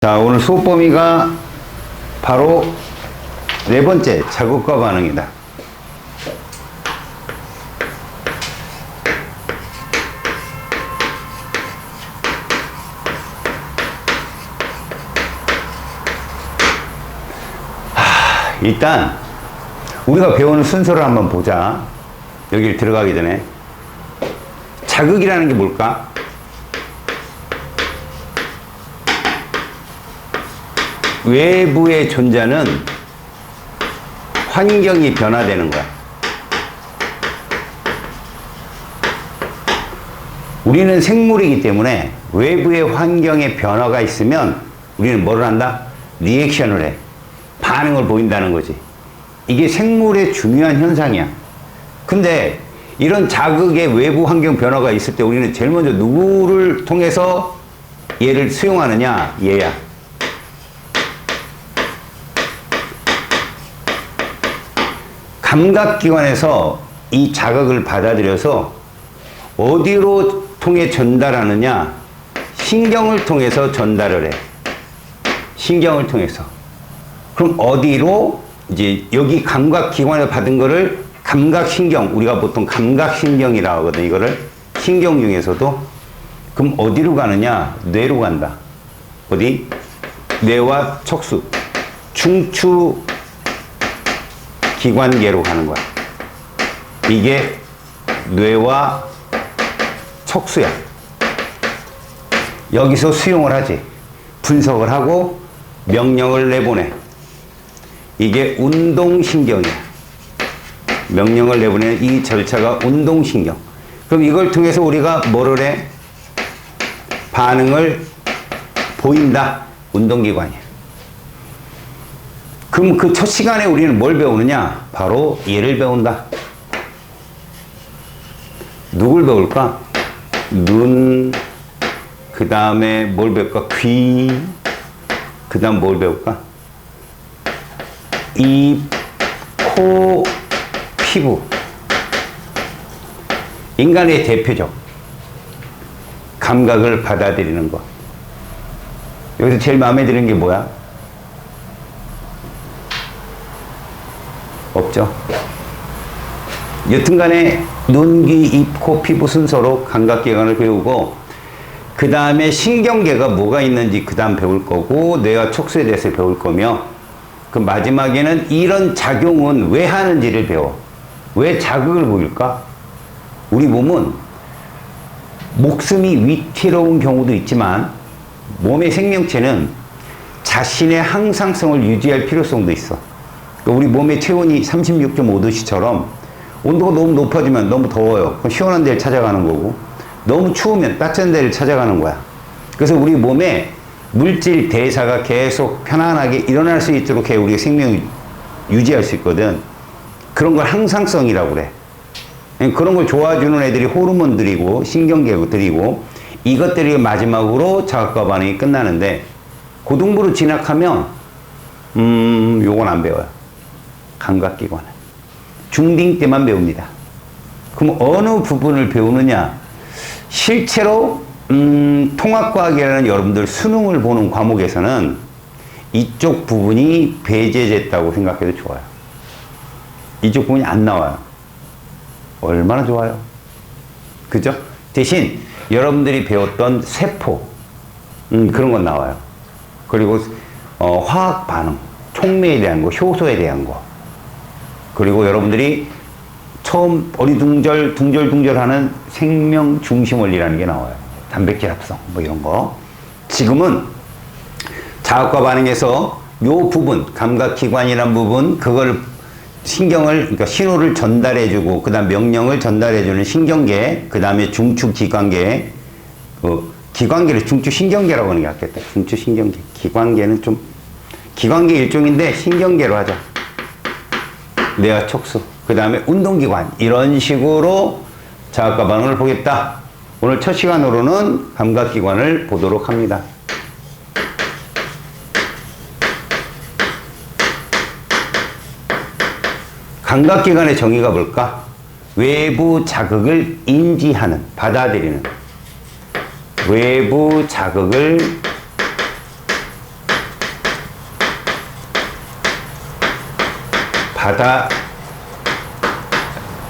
자, 오늘 수업 범위가 바로 네 번째 자극과 반응이다. 일단 우리가 배우는 순서를 한번 보자. 여기를 들어가기 전에 자극이라는 게 뭘까? 외부의 존재는 환경이 변화되는 거야. 우리는 생물이기 때문에 외부의 환경에 변화가 있으면 우리는 뭐를 한다? 리액션을 해. 반응을 보인다는 거지. 이게 생물의 중요한 현상이야. 근데 이런 자극의 외부 환경 변화가 있을 때 우리는 제일 먼저 누구를 통해서 얘를 수용하느냐? 얘야. 감각기관에서 이 자극을 받아들여서 어디로 통해 전달하느냐? 신경을 통해서 전달을 해. 신경을 통해서. 그럼 어디로? 이제 여기 감각기관에서 받은 거를 감각신경, 우리가 보통 감각신경이라고 하거든, 이거를. 신경 중에서도. 그럼 어디로 가느냐? 뇌로 간다. 어디? 뇌와 척수. 중추 기관계로 가는 거야. 이게 뇌와 척수야. 여기서 수용을 하지. 분석을 하고 명령을 내보내. 이게 운동신경이야. 명령을 내보내는 이 절차가 운동신경. 그럼 이걸 통해서 우리가 뭐를 해? 반응을 보인다. 운동기관이야. 그럼 그 첫 시간에 우리는 뭘 배우느냐? 바로 얘를 배운다. 누굴 배울까? 눈, 그 다음에 뭘 배울까? 귀, 그 다음 뭘 배울까? 입, 코, 피부. 인간의 대표적 감각을 받아들이는 것. 여기서 제일 마음에 드는 게 뭐야? 없죠. 여튼간에 눈, 귀, 입, 코, 피부 순서로 감각기관을 배우고 그 다음에 신경계가 뭐가 있는지 그 다음 배울 거고 뇌와 척수에 대해서 배울 거며 그 마지막에는 이런 작용은 왜 하는지를 배워. 왜 자극을 보일까? 우리 몸은 목숨이 위태로운 경우도 있지만 몸의 생명체는 자신의 항상성을 유지할 필요성도 있어. 우리 몸의 체온이 36.5도씨처럼 온도가 너무 높아지면 너무 더워요. 그럼 시원한 데를 찾아가는 거고 너무 추우면 따뜻한 데를 찾아가는 거야. 그래서 우리 몸에 물질 대사가 계속 편안하게 일어날 수 있도록 해 우리가 생명을 유지할 수 있거든. 그런 걸 항상성이라고 그래. 그런 걸 좋아주는 애들이 호르몬들이고 신경계들이고 이것들이 마지막으로 자극과 반응이 끝나는데 고등부로 진학하면 요건 안 배워요. 감각기관은. 중딩 때만 배웁니다. 그럼 어느 부분을 배우느냐? 실제로 통합과학이라는 여러분들 수능을 보는 과목에서는 이쪽 부분이 배제됐다고 생각해도 좋아요. 이쪽 부분이 안 나와요. 얼마나 좋아요? 그죠? 대신 여러분들이 배웠던 세포 그런 건 나와요. 그리고 화학 반응, 촉매에 대한 거, 효소에 대한 거. 그리고 여러분들이 처음 둥절둥절하는 생명 중심 원리라는 게 나와요. 단백질 합성, 뭐 이런 거. 지금은 자극과 반응에서 요 부분, 감각기관이란 부분, 그걸 그러니까 신호를 전달해주고, 그 다음 명령을 전달해주는 신경계, 그 다음에 중추기관계, 기관계를 중추신경계라고 하는 게 낫겠다. 중추신경계. 기관계는 좀, 기관계 일종인데 신경계로 하자. 뇌와 척수. 그 다음에 운동기관. 이런 식으로 자극과 반응을 보겠다. 오늘 첫 시간으로는 감각기관을 보도록 합니다. 감각기관의 정의가 뭘까? 외부 자극을 인지하는, 받아들이는. 외부 자극을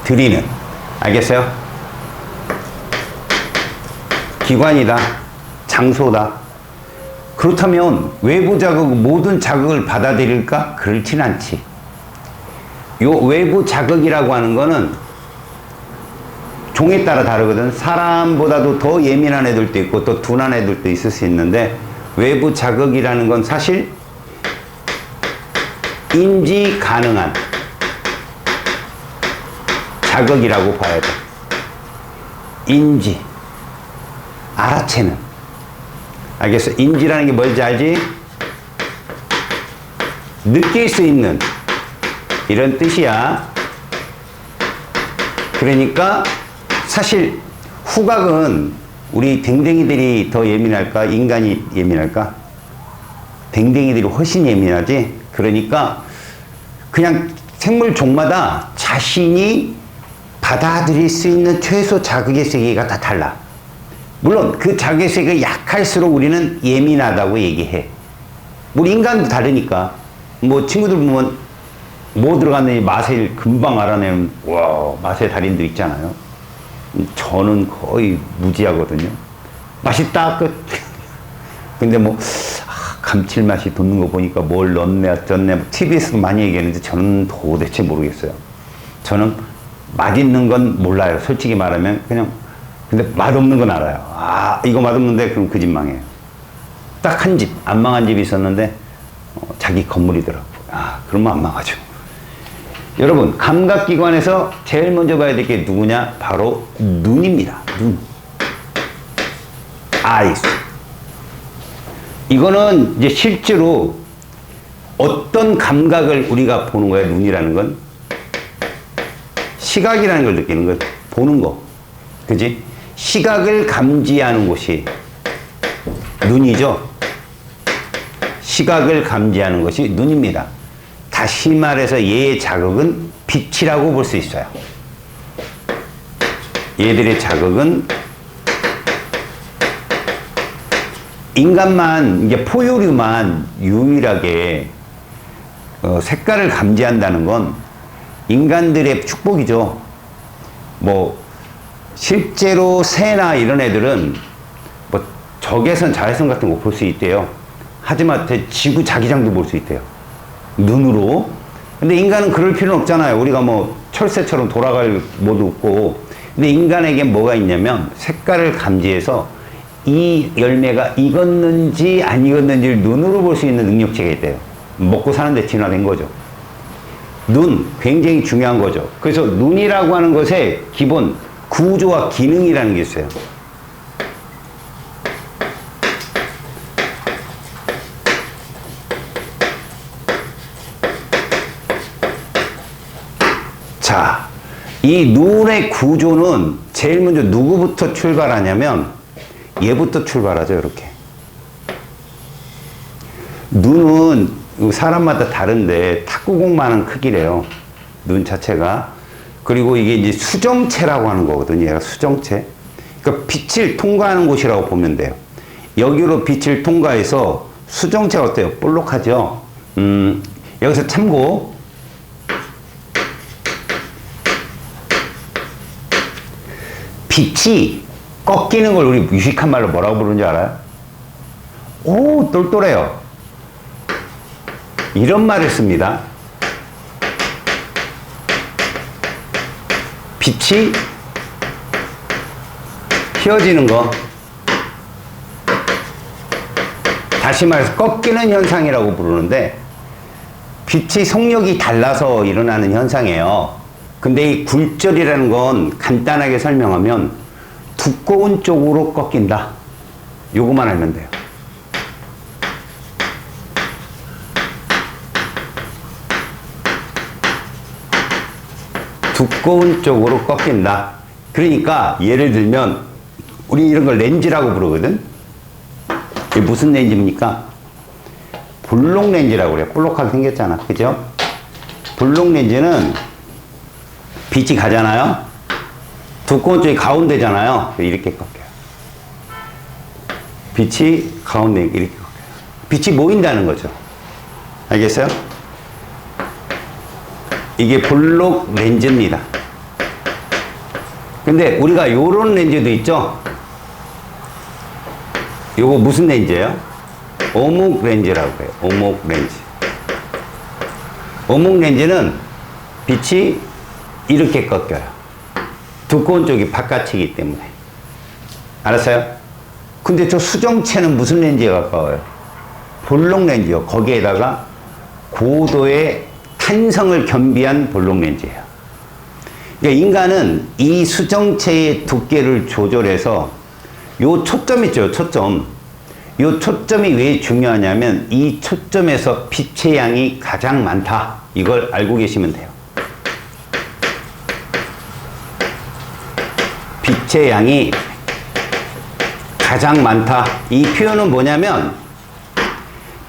받아들이는, 알겠어요? 기관이다, 장소다. 그렇다면 외부 자극, 모든 자극을 받아들일까? 그렇진 않지. 요 외부 자극이라고 하는 거는 종에 따라 다르거든. 사람보다도 더 예민한 애들도 있고 또 둔한 애들도 있을 수 있는데, 외부 자극이라는 건 사실 인지 가능한 자극이라고 봐야 돼. 인지, 알아채는. 알겠어? 인지라는 게 뭔지 알지? 느낄 수 있는, 이런 뜻이야. 그러니까 사실 후각은 우리 댕댕이들이 더 예민할까? 인간이 예민할까? 댕댕이들이 훨씬 예민하지? 그러니까 그냥 생물 종마다 자신이 받아들일 수 있는 최소 자극의 세계가 다 달라. 물론 그 자극의 세계가 약할수록 우리는 예민하다고 얘기해. 우리 인간도 다르니까. 뭐 친구들 보면 뭐 들어갔는지 맛을 금방 알아내는, 와, 맛의 달인들 있잖아요. 저는 거의 무지하거든요. 맛있다, 끝. 근데 뭐 감칠맛이 돋는 거 보니까 뭘 넣었네 어쩌네, TV에서도 많이 얘기하는데 저는 도대체 모르겠어요. 저는 맛있는 건 몰라요, 솔직히 말하면. 그냥, 근데 맛없는 건 알아요. 아, 이거 맛없는데, 그럼 그 집 망해요. 딱 한 집, 안 망한 집이 있었는데 자기 건물이더라고. 아, 그러면 안 망하죠. 여러분, 감각기관에서 제일 먼저 봐야 될 게 누구냐? 바로 눈입니다. 눈. eyes. 이거는 이제 실제로 어떤 감각을 우리가 보는 거야, 눈이라는 건? 시각이라는 걸 느끼는 거야. 보는 거. 그지? 시각을 감지하는 곳이 눈이죠. 시각을 감지하는 것이 눈입니다. 다시 말해서 얘의 자극은 빛이라고 볼 수 있어요. 얘들의 자극은 인간만, 이게 포유류만 유일하게 색깔을 감지한다는 건 인간들의 축복이죠. 뭐 실제로 새나 이런 애들은 뭐 적외선, 자외선 같은 거 볼 수 있대요. 하지만 지구 자기장도 볼 수 있대요, 눈으로. 근데 인간은 그럴 필요는 없잖아요. 우리가 뭐 철새처럼 돌아갈 모두 없고. 근데 인간에게 뭐가 있냐면 색깔을 감지해서 이 열매가 익었는지 안 익었는지를 눈으로 볼 수 있는 능력치가 있대요. 먹고 사는데 진화된 거죠. 눈, 굉장히 중요한 거죠. 그래서 눈이라고 하는 것의 기본 구조와 기능이라는 게 있어요. 자, 이 눈의 구조는 제일 먼저 누구부터 출발하냐면 얘부터 출발하죠. 이렇게. 눈은 사람마다 다른데 탁구공만한 크기래요, 눈 자체가. 그리고 이게 이제 수정체라고 하는 거거든요. 얘가 수정체. 그러니까 빛을 통과하는 곳이라고 보면 돼요. 여기로 빛을 통과해서 수정체가 어때요? 볼록하죠. 여기서 참고, 빛이 꺾이는 걸 우리 유식한 말로 뭐라고 부르는지 알아요? 오, 똘똘해요. 이런 말을 씁니다. 빛이 휘어지는 거, 다시 말해서 꺾이는 현상이라고 부르는데, 빛의 속력이 달라서 일어나는 현상이에요. 근데 이 굴절이라는 건 간단하게 설명하면 두꺼운 쪽으로 꺾인다. 요거만 알면 돼요. 두꺼운 쪽으로 꺾인다. 그러니까 예를 들면 우리 이런 걸 렌즈라고 부르거든. 이게 무슨 렌즈입니까? 블록 렌즈라고 그래요. 볼록하게 생겼잖아, 그죠? 블록 렌즈는 빛이 가잖아요. 두꺼운 쪽이 가운데잖아요. 이렇게 꺾여요. 빛이 가운데 이렇게 꺾여요. 빛이 모인다는 거죠. 알겠어요? 이게 볼록 렌즈입니다. 근데 우리가 요런 렌즈도 있죠? 요거 무슨 렌즈예요? 오목 렌즈라고 해요. 오목 렌즈. 오목 렌즈는 빛이 이렇게 꺾여요. 두꺼운 쪽이 바깥이기 때문에. 알았어요? 근데 저 수정체는 무슨 렌즈에 가까워요? 볼록 렌즈요. 거기에다가 고도의 탄성을 겸비한 볼록 렌즈예요. 그러니까 인간은 이 수정체의 두께를 조절해서 요 초점 있죠, 초점. 요 초점이 왜 중요하냐면 이 초점에서 빛의 양이 가장 많다. 이걸 알고 계시면 돼요. 빛의 양이 가장 많다. 이 표현은 뭐냐면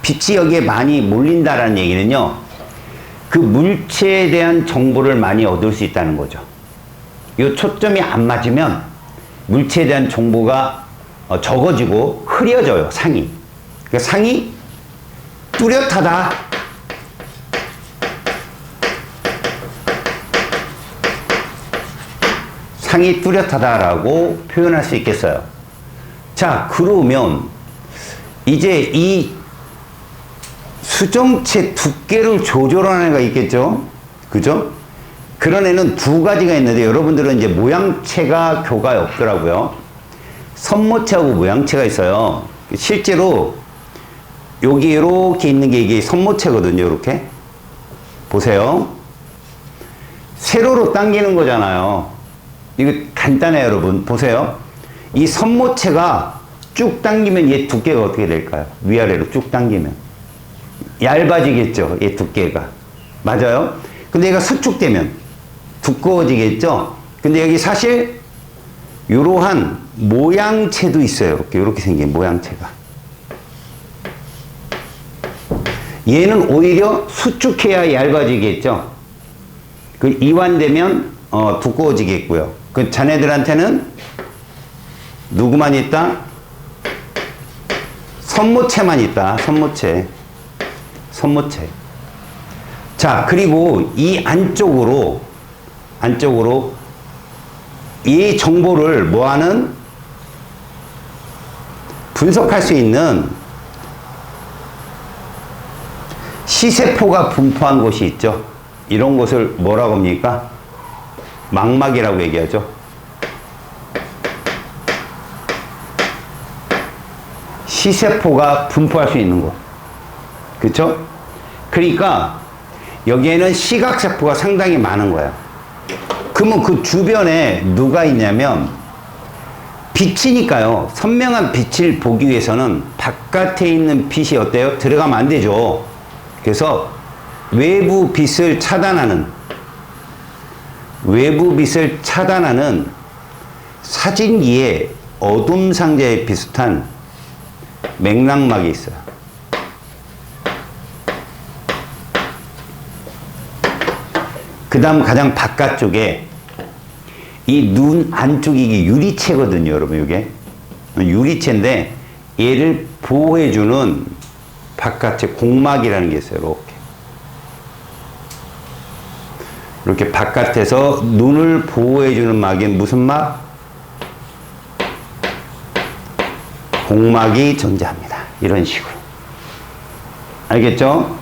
빛이 여기에 많이 몰린다라는 얘기는요. 그 물체에 대한 정보를 많이 얻을 수 있다는 거죠. 이 초점이 안 맞으면 물체에 대한 정보가 적어지고 흐려져요, 상이. 그러니까 상이 뚜렷하다. 상이 뚜렷하다라고 표현할 수 있겠어요. 자, 그러면 이제 이 수정체 두께를 조절하는 애가 있겠죠? 그죠? 그런 애는 두 가지가 있는데 여러분들은 이제 모양체가 교과에 없더라고요. 선모체하고 모양체가 있어요. 실제로 여기 이렇게 있는 게 이게 선모체거든요. 이렇게 보세요. 세로로 당기는 거잖아요. 이거 간단해요, 여러분. 보세요. 이 선모체가 쭉 당기면 얘 두께가 어떻게 될까요? 위아래로 쭉 당기면 얇아지겠죠, 얘 두께가. 맞아요? 근데 얘가 수축되면 두꺼워지겠죠? 근데 여기 사실 이러한 모양체도 있어요. 이렇게 생긴 모양체가. 얘는 오히려 수축해야 얇아지겠죠? 그 이완되면 두꺼워지겠고요. 그 자네들한테는 누구만 있다? 선모체만 있다. 선모체. 선모체. 자, 그리고 이 안쪽으로 이 정보를 뭐하는 분석할 수 있는 시세포가 분포한 곳이 있죠. 이런 곳을 뭐라고 합니까? 망막이라고 얘기하죠. 시세포가 분포할 수 있는 곳. 그쵸? 그러니까 여기에는 시각세포가 상당히 많은 거야. 그러면 그 주변에 누가 있냐면 빛이니까요. 선명한 빛을 보기 위해서는 바깥에 있는 빛이 어때요? 들어가면 안 되죠. 그래서 외부 빛을 차단하는 사진기에 어둠 상자에 비슷한 맥락막이 있어요. 그 다음 가장 바깥쪽에 이 눈 안쪽이 이게 유리체거든요, 여러분. 이게 유리체인데 얘를 보호해주는 바깥에 공막이라는 게 있어요. 이렇게 바깥에서 눈을 보호해주는 막이 무슨 막? 공막이 존재합니다. 이런 식으로. 알겠죠?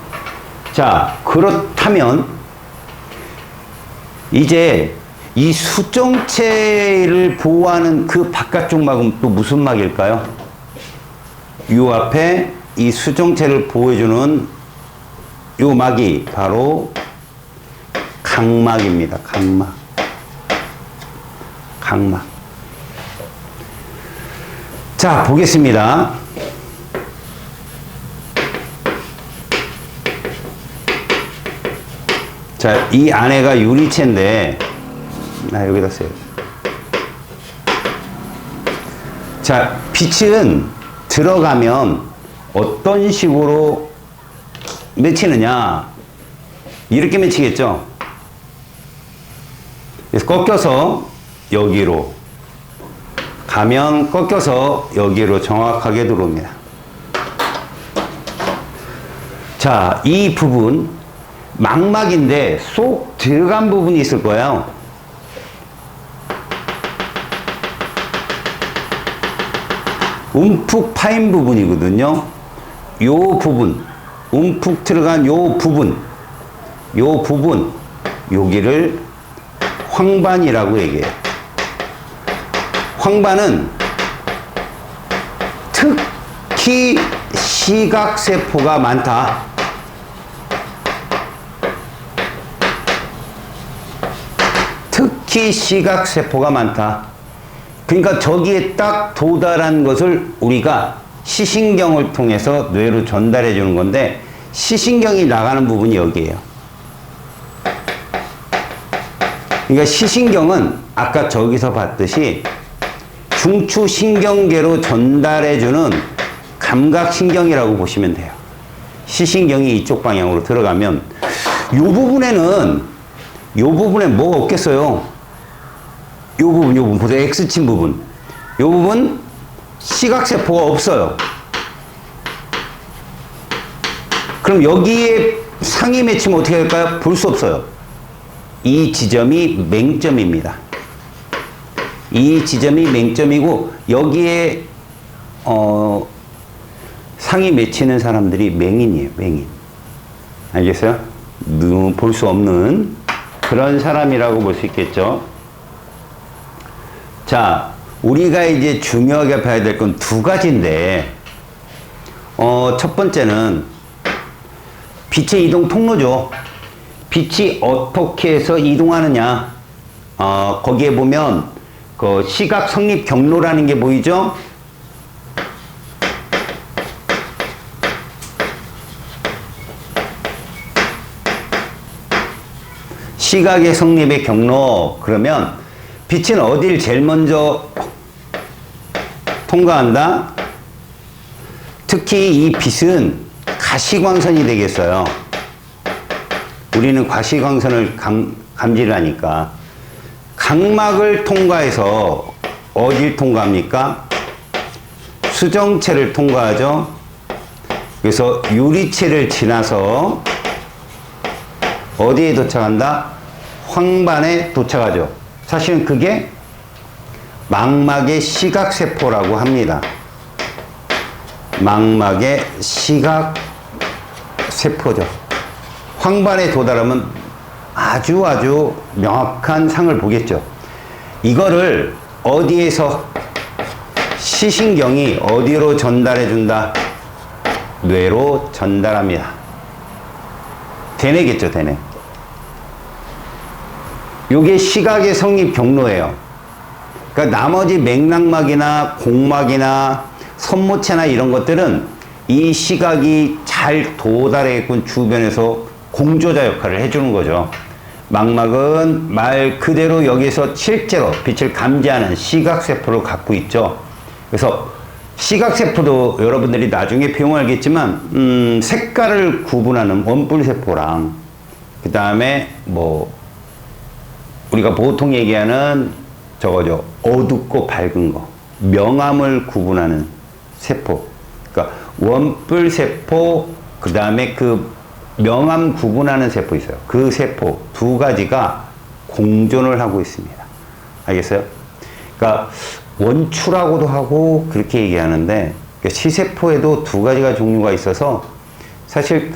자, 그렇다면 이제 이 수정체를 보호하는 그 바깥쪽 막은 또 무슨 막일까요? 이 앞에 이 수정체를 보호해주는 이 막이 바로 각막입니다. 각막. 각막. 자, 보겠습니다. 자, 이 안에가 유리체인데, 여기다 써요. 자, 빛은 들어가면 어떤 식으로 맺히느냐. 이렇게 맺히겠죠? 그래서 꺾여서 여기로 가면 꺾여서 여기로 정확하게 들어옵니다. 자, 이 부분 망막인데 쏙 들어간 부분이 있을 거예요. 움푹 파인 부분이거든요. 요 부분, 움푹 들어간 요 부분, 여기를 황반이라고 얘기해요. 황반은 특히 시각세포가 많다. 특히 시각세포가 많다. 그러니까 저기에 딱 도달한 것을 우리가 시신경을 통해서 뇌로 전달해 주는 건데, 시신경이 나가는 부분이 여기에요. 그러니까 시신경은 아까 저기서 봤듯이 중추신경계로 전달해 주는 감각신경이라고 보시면 돼요. 시신경이 이쪽 방향으로 들어가면 이 부분에 뭐가 없겠어요? 이 부분 보세요. X친 부분. 이 부분 시각세포가 없어요. 그럼 여기에 상이 맺히면 어떻게 할까요? 볼 수 없어요. 이 지점이 맹점입니다. 이 지점이 맹점이고, 여기에 상이 맺히는 사람들이 맹인이에요. 맹인. 알겠어요? 볼 수 없는 그런 사람이라고 볼 수 있겠죠. 자, 우리가 이제 중요하게 봐야 될 건 두 가지인데, 첫 번째는 빛의 이동 통로죠. 빛이 어떻게 해서 이동하느냐. 거기에 보면 그 시각 성립 경로라는 게 보이죠? 시각의 성립의 경로. 그러면 빛은 어디를 제일 먼저 통과한다? 특히 이 빛은 가시광선이 되겠어요. 우리는 과시광선을 감지를 하니까. 각막을 통과해서 어딜 통과합니까? 수정체를 통과하죠. 그래서 유리체를 지나서 어디에 도착한다? 황반에 도착하죠. 사실은 그게 망막의 시각세포라고 합니다. 망막의 시각세포죠. 황반에 도달하면 아주 명확한 상을 보겠죠. 이거를 어디에서 시신경이 어디로 전달해 준다? 뇌로 전달합니다. 대뇌겠죠, 대뇌. 요게 시각의 성립 경로예요. 그러니까 나머지 맥락막이나 공막이나 선모체나 이런 것들은 이 시각이 잘 도달했군 주변에서 공조자 역할을 해주는 거죠. 망막은 말 그대로 여기서 실제로 빛을 감지하는 시각세포를 갖고 있죠. 그래서 시각세포도 여러분들이 나중에 배우면 알겠지만 색깔을 구분하는 원뿔세포랑, 그 다음에 뭐 우리가 보통 얘기하는 저거죠, 어둡고 밝은 거, 명암을 구분하는 세포. 그러니까 원뿔세포, 그 다음에 그 명암 구분하는 세포 있어요. 그 세포 두 가지가 공존을 하고 있습니다. 알겠어요? 그러니까 원추라고도 하고 그렇게 얘기하는데, 그러니까 시세포에도 두 가지가 종류가 있어서, 사실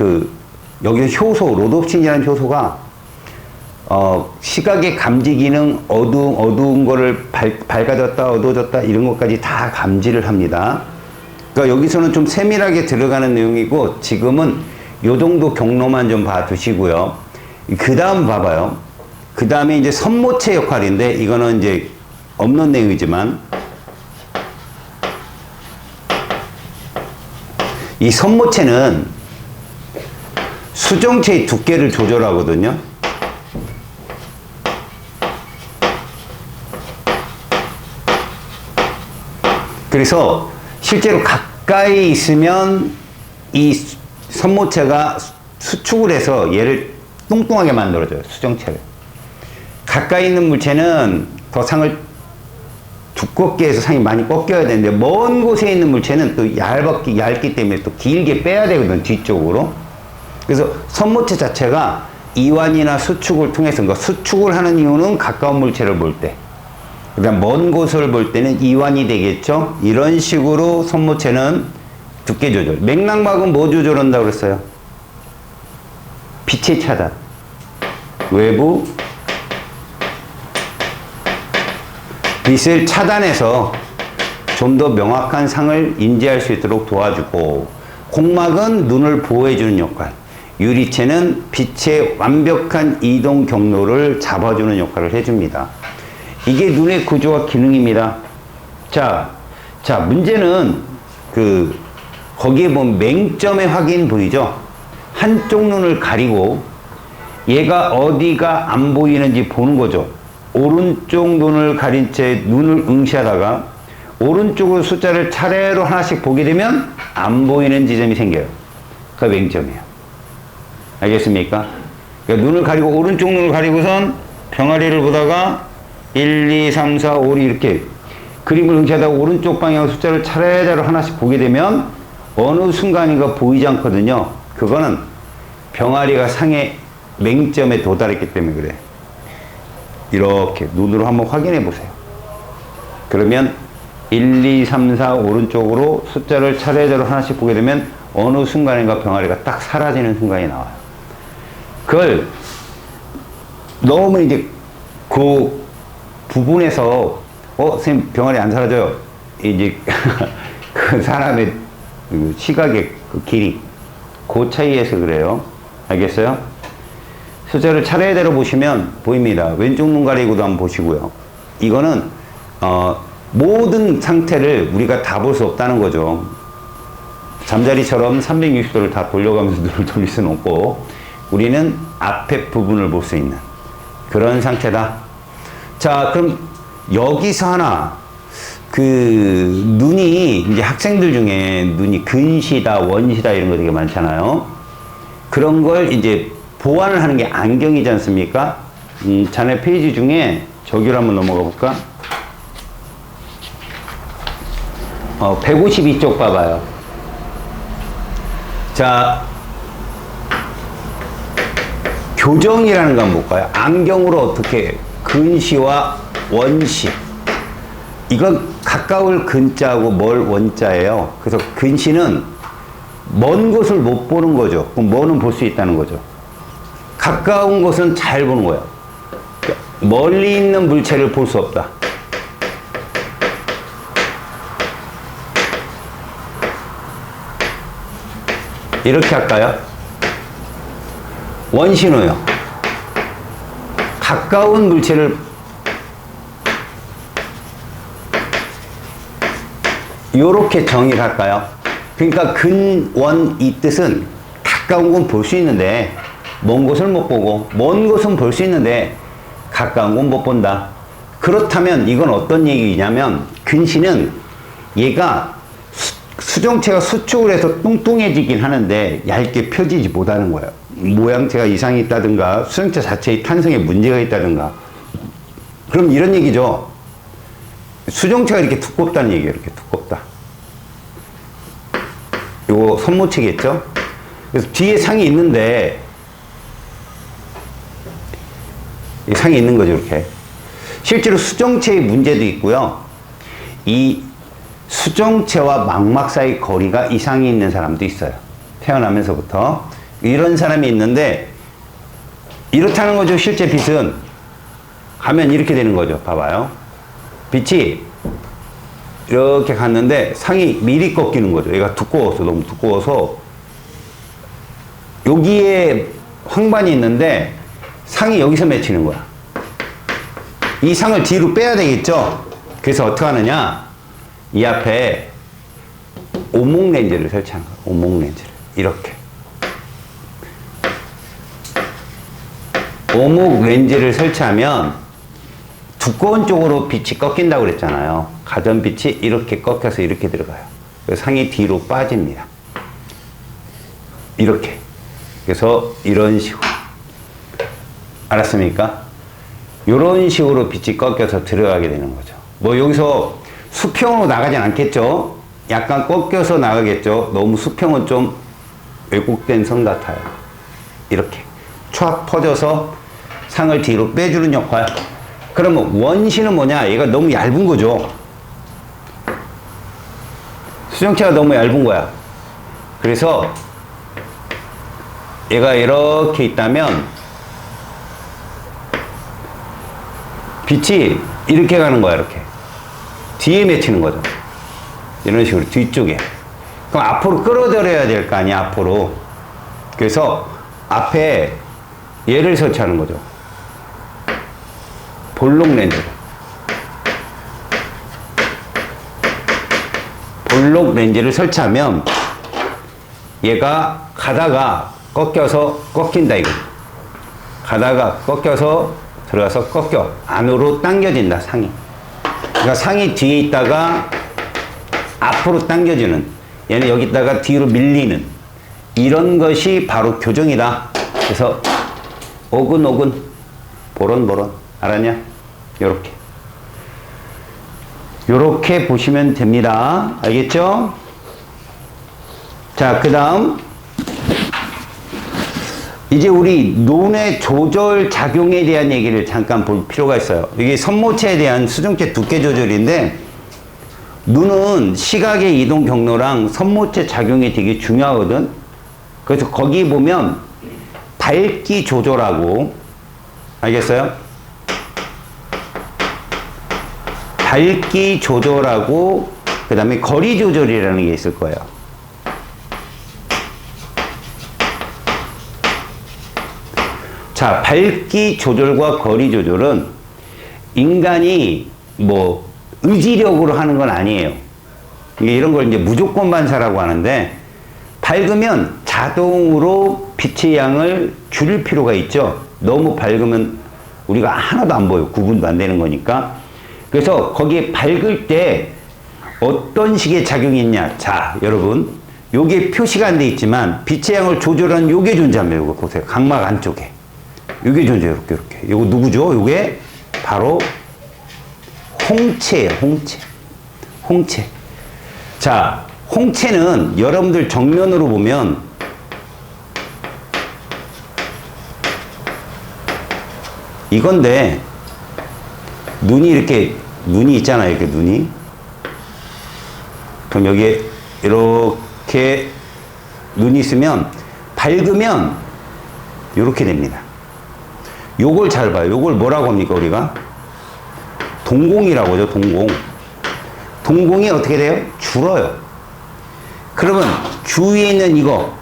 여기 효소, 로놉신이라는 효소가 시각의 감지 기능, 어두운 거를 밝아졌다, 어두워졌다 이런 것까지 다 감지를 합니다. 그러니까 여기서는 좀 세밀하게 들어가는 내용이고, 지금은 요 정도 경로만 좀 봐두시고요. 그 다음 봐봐요. 그 다음에 이제 선모체 역할인데, 이거는 이제 없는 내용이지만, 이 선모체는 수정체의 두께를 조절하거든요. 그래서 실제로 가까이 있으면 이 선모체가 수축을 해서 얘를 뚱뚱하게 만들어줘요. 수정체를. 가까이 있는 물체는 더 상을 두껍게 해서 상이 많이 꺾여야 되는데, 먼 곳에 있는 물체는 또 얇기 때문에 또 길게 빼야 되거든, 뒤쪽으로. 그래서 선모체 자체가 이완이나 수축을 통해서, 그러니까 수축을 하는 이유는 가까운 물체를 볼 때, 그 다음 먼 곳을 볼 때는 이완이 되겠죠. 이런 식으로 손모체는 두께 조절. 맥락막은 뭐 조절한다고 그랬어요? 빛의 차단. 외부 빛을 차단해서 좀 더 명확한 상을 인지할 수 있도록 도와주고, 공막은 눈을 보호해주는 역할, 유리체는 빛의 완벽한 이동 경로를 잡아주는 역할을 해줍니다. 이게 눈의 구조와 기능입니다. 자, 문제는 거기에 보면 맹점의 확인 보이죠? 한쪽 눈을 가리고 얘가 어디가 안 보이는지 보는 거죠. 오른쪽 눈을 가린 채 눈을 응시하다가 오른쪽으로 숫자를 차례로 하나씩 보게 되면 안 보이는 지점이 생겨요. 그게 맹점이에요. 알겠습니까? 그러니까 눈을 가리고, 오른쪽 눈을 가리고선 병아리를 보다가 1, 2, 3, 4, 5 이렇게 그림을 응시하다가 오른쪽 방향 숫자를 차례대로 하나씩 보게 되면 어느 순간인가 보이지 않거든요. 그거는 병아리가 상의 맹점에 도달했기 때문에 그래. 이렇게 눈으로 한번 확인해 보세요. 그러면 1, 2, 3, 4 오른쪽으로 숫자를 차례대로 하나씩 보게 되면 어느 순간인가 병아리가 딱 사라지는 순간이 나와요. 그걸 너무 이제 그 부분에서 선생님 병아리 안 사라져요. 이제 그 사람의 시각의 그 길이, 그 차이에서 그래요. 알겠어요? 숫자를 차례대로 보시면 보입니다. 왼쪽 눈 가리고도 한번 보시고요. 이거는 모든 상태를 우리가 다 볼 수 없다는 거죠. 잠자리처럼 360도를 다 돌려가면서 눈을 돌릴 수는 없고, 우리는 앞에 부분을 볼 수 있는 그런 상태다. 자, 그럼 여기서 하나, 눈이, 이제 학생들 중에 눈이 근시다, 원시다 이런 거 되게 많잖아요. 그런 걸 이제 보완을 하는 게 안경이지 않습니까? 자네 페이지 중에 저기로 한번 넘어가 볼까? 152쪽 봐봐요. 자, 교정이라는 거 한번 볼까요? 안경으로 어떻게 근시와 원시, 이건 가까울 근자하고 멀 원자예요. 그래서 근시는 먼 곳을 못 보는 거죠. 그럼 뭐는 볼 수 있다는 거죠. 가까운 곳은 잘 보는 거예요. 멀리 있는 물체를 볼 수 없다. 이렇게 할까요? 원신호요. 가까운 물체를 요렇게 정의를 할까요? 그러니까 근원 이 뜻은 가까운 건 볼 수 있는데 먼 곳을 못 보고, 먼 곳은 볼 수 있는데 가까운 건 못 본다. 그렇다면 이건 어떤 얘기냐면, 근시는 얘가 수정체가 수축을 해서 뚱뚱해지긴 하는데 얇게 펴지지 못하는 거예요. 모양체가 이상이 있다든가 수정체 자체의 탄성에 문제가 있다든가. 그럼 이런 얘기죠. 수정체가 이렇게 두껍다는 얘기예요. 이렇게 두껍다. 요거 손모체겠죠? 그래서 뒤에 상이 있는데, 이 상이 있는 거죠, 이렇게. 실제로 수정체의 문제도 있고요. 이 수정체와 망막 사이 거리가 이상이 있는 사람도 있어요. 태어나면서부터. 이런 사람이 있는데, 이렇다는 거죠. 실제 빛은. 가면 이렇게 되는 거죠. 봐봐요. 빛이 이렇게 갔는데 상이 미리 꺾이는 거죠. 얘가 두꺼워서, 너무 두꺼워서 여기에 황반이 있는데 상이 여기서 맺히는 거야. 이 상을 뒤로 빼야 되겠죠. 그래서 어떻게 하느냐, 이 앞에 오목 렌즈를 설치하는 거야. 오목 렌즈를 이렇게 오목 렌즈를 설치하면 두꺼운 쪽으로 빛이 꺾인다고 그랬잖아요. 가전 빛이 이렇게 꺾여서 이렇게 들어가요. 그래서 상이 뒤로 빠집니다. 이렇게. 그래서 이런 식으로. 알았습니까? 이런 식으로 빛이 꺾여서 들어가게 되는 거죠. 뭐 여기서 수평으로 나가진 않겠죠? 약간 꺾여서 나가겠죠? 너무 수평은 좀 왜곡된 선 같아요. 이렇게. 촥 퍼져서 상을 뒤로 빼주는 역할. 그러면 원시는 뭐냐? 얘가 너무 얇은 거죠. 수정체가 너무 얇은 거야. 그래서 얘가 이렇게 있다면 빛이 이렇게 가는 거야. 이렇게 뒤에 맺히는 거죠. 이런 식으로 뒤쪽에. 그럼 앞으로 끌어들여야 될 거 아니야. 앞으로. 그래서 앞에 얘를 설치하는 거죠. 볼록 렌즈를. 볼록 렌즈를 설치하면 얘가 가다가 꺾여서 꺾인다 이거. 가다가 꺾여서 들어가서 꺾여. 안으로 당겨진다 상이. 그러니까 상이 뒤에 있다가 앞으로 당겨지는, 얘는 여기 있다가 뒤로 밀리는 이런 것이 바로 교정이다. 그래서 오근오근 보론보론. 알았냐? 요렇게 요렇게 보시면 됩니다. 알겠죠? 자, 그 다음 이제 우리 눈의 조절 작용에 대한 얘기를 잠깐 볼 필요가 있어요. 이게 선모체에 대한 수정체 두께 조절인데, 눈은 시각의 이동 경로랑 선모체 작용이 되게 중요하거든. 그래서 거기 보면 밝기 조절하고, 알겠어요? 밝기 조절하고 그 다음에 거리 조절이라는 게 있을 거예요. 자, 밝기 조절과 거리 조절은 인간이 뭐 의지력으로 하는 건 아니에요. 이런 걸 이제 무조건 반사라고 하는데, 밝으면 자동으로 빛의 양을 줄일 필요가 있죠. 너무 밝으면 우리가 하나도 안 보여. 구분도 안 되는 거니까. 그래서 거기에 밝을 때 어떤 식의 작용이 있냐. 자, 여러분, 요게 표시가 안 돼 있지만 빛의 양을 조절하는 요게 존재합니다. 요거 보세요. 각막 안쪽에 요게 존재해요. 이렇게 요거 누구죠? 요게 바로 홍채예요. 홍채. 자, 홍채는 여러분들 정면으로 보면 이건데, 눈이 있잖아요. 이렇게 눈이. 그럼 여기에 이렇게 눈이 있으면 밝으면 이렇게 됩니다. 요걸 잘 봐요. 요걸 뭐라고 합니까, 우리가? 동공이라고 하죠. 동공이 어떻게 돼요? 줄어요. 그러면 주위에 있는 이거,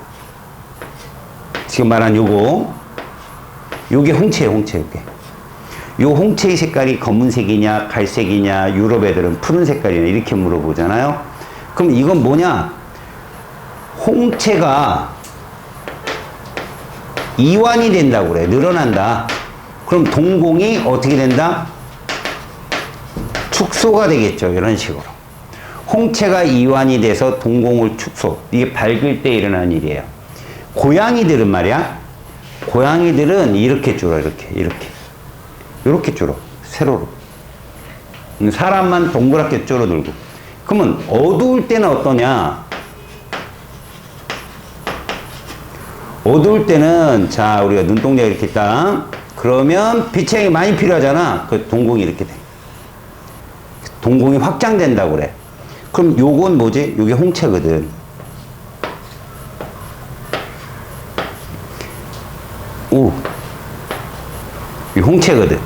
지금 말한 요게 홍채예요. 요게. 요 홍채의 색깔이 검은색이냐 갈색이냐, 유럽 애들은 푸른 색깔이냐 이렇게 물어보잖아요. 그럼 이건 뭐냐? 홍채가 이완이 된다고 그래. 늘어난다. 그럼 동공이 어떻게 된다? 축소가 되겠죠. 이런 식으로. 홍채가 이완이 돼서 동공을 축소. 이게 밝을 때 일어나는 일이에요. 고양이들은 말이야. 고양이들은 이렇게 줄어. 이렇게 줄어. 세로로. 사람만 동그랗게 줄어들고. 그러면 어두울 때는 어떠냐? 어두울 때는, 자, 우리가 눈동자가 이렇게 있다. 그러면 빛의 양이 많이 필요하잖아. 그 동공이 이렇게 돼. 동공이 확장된다고 그래. 그럼 요건 뭐지? 요게 홍채거든. 이 홍채거든.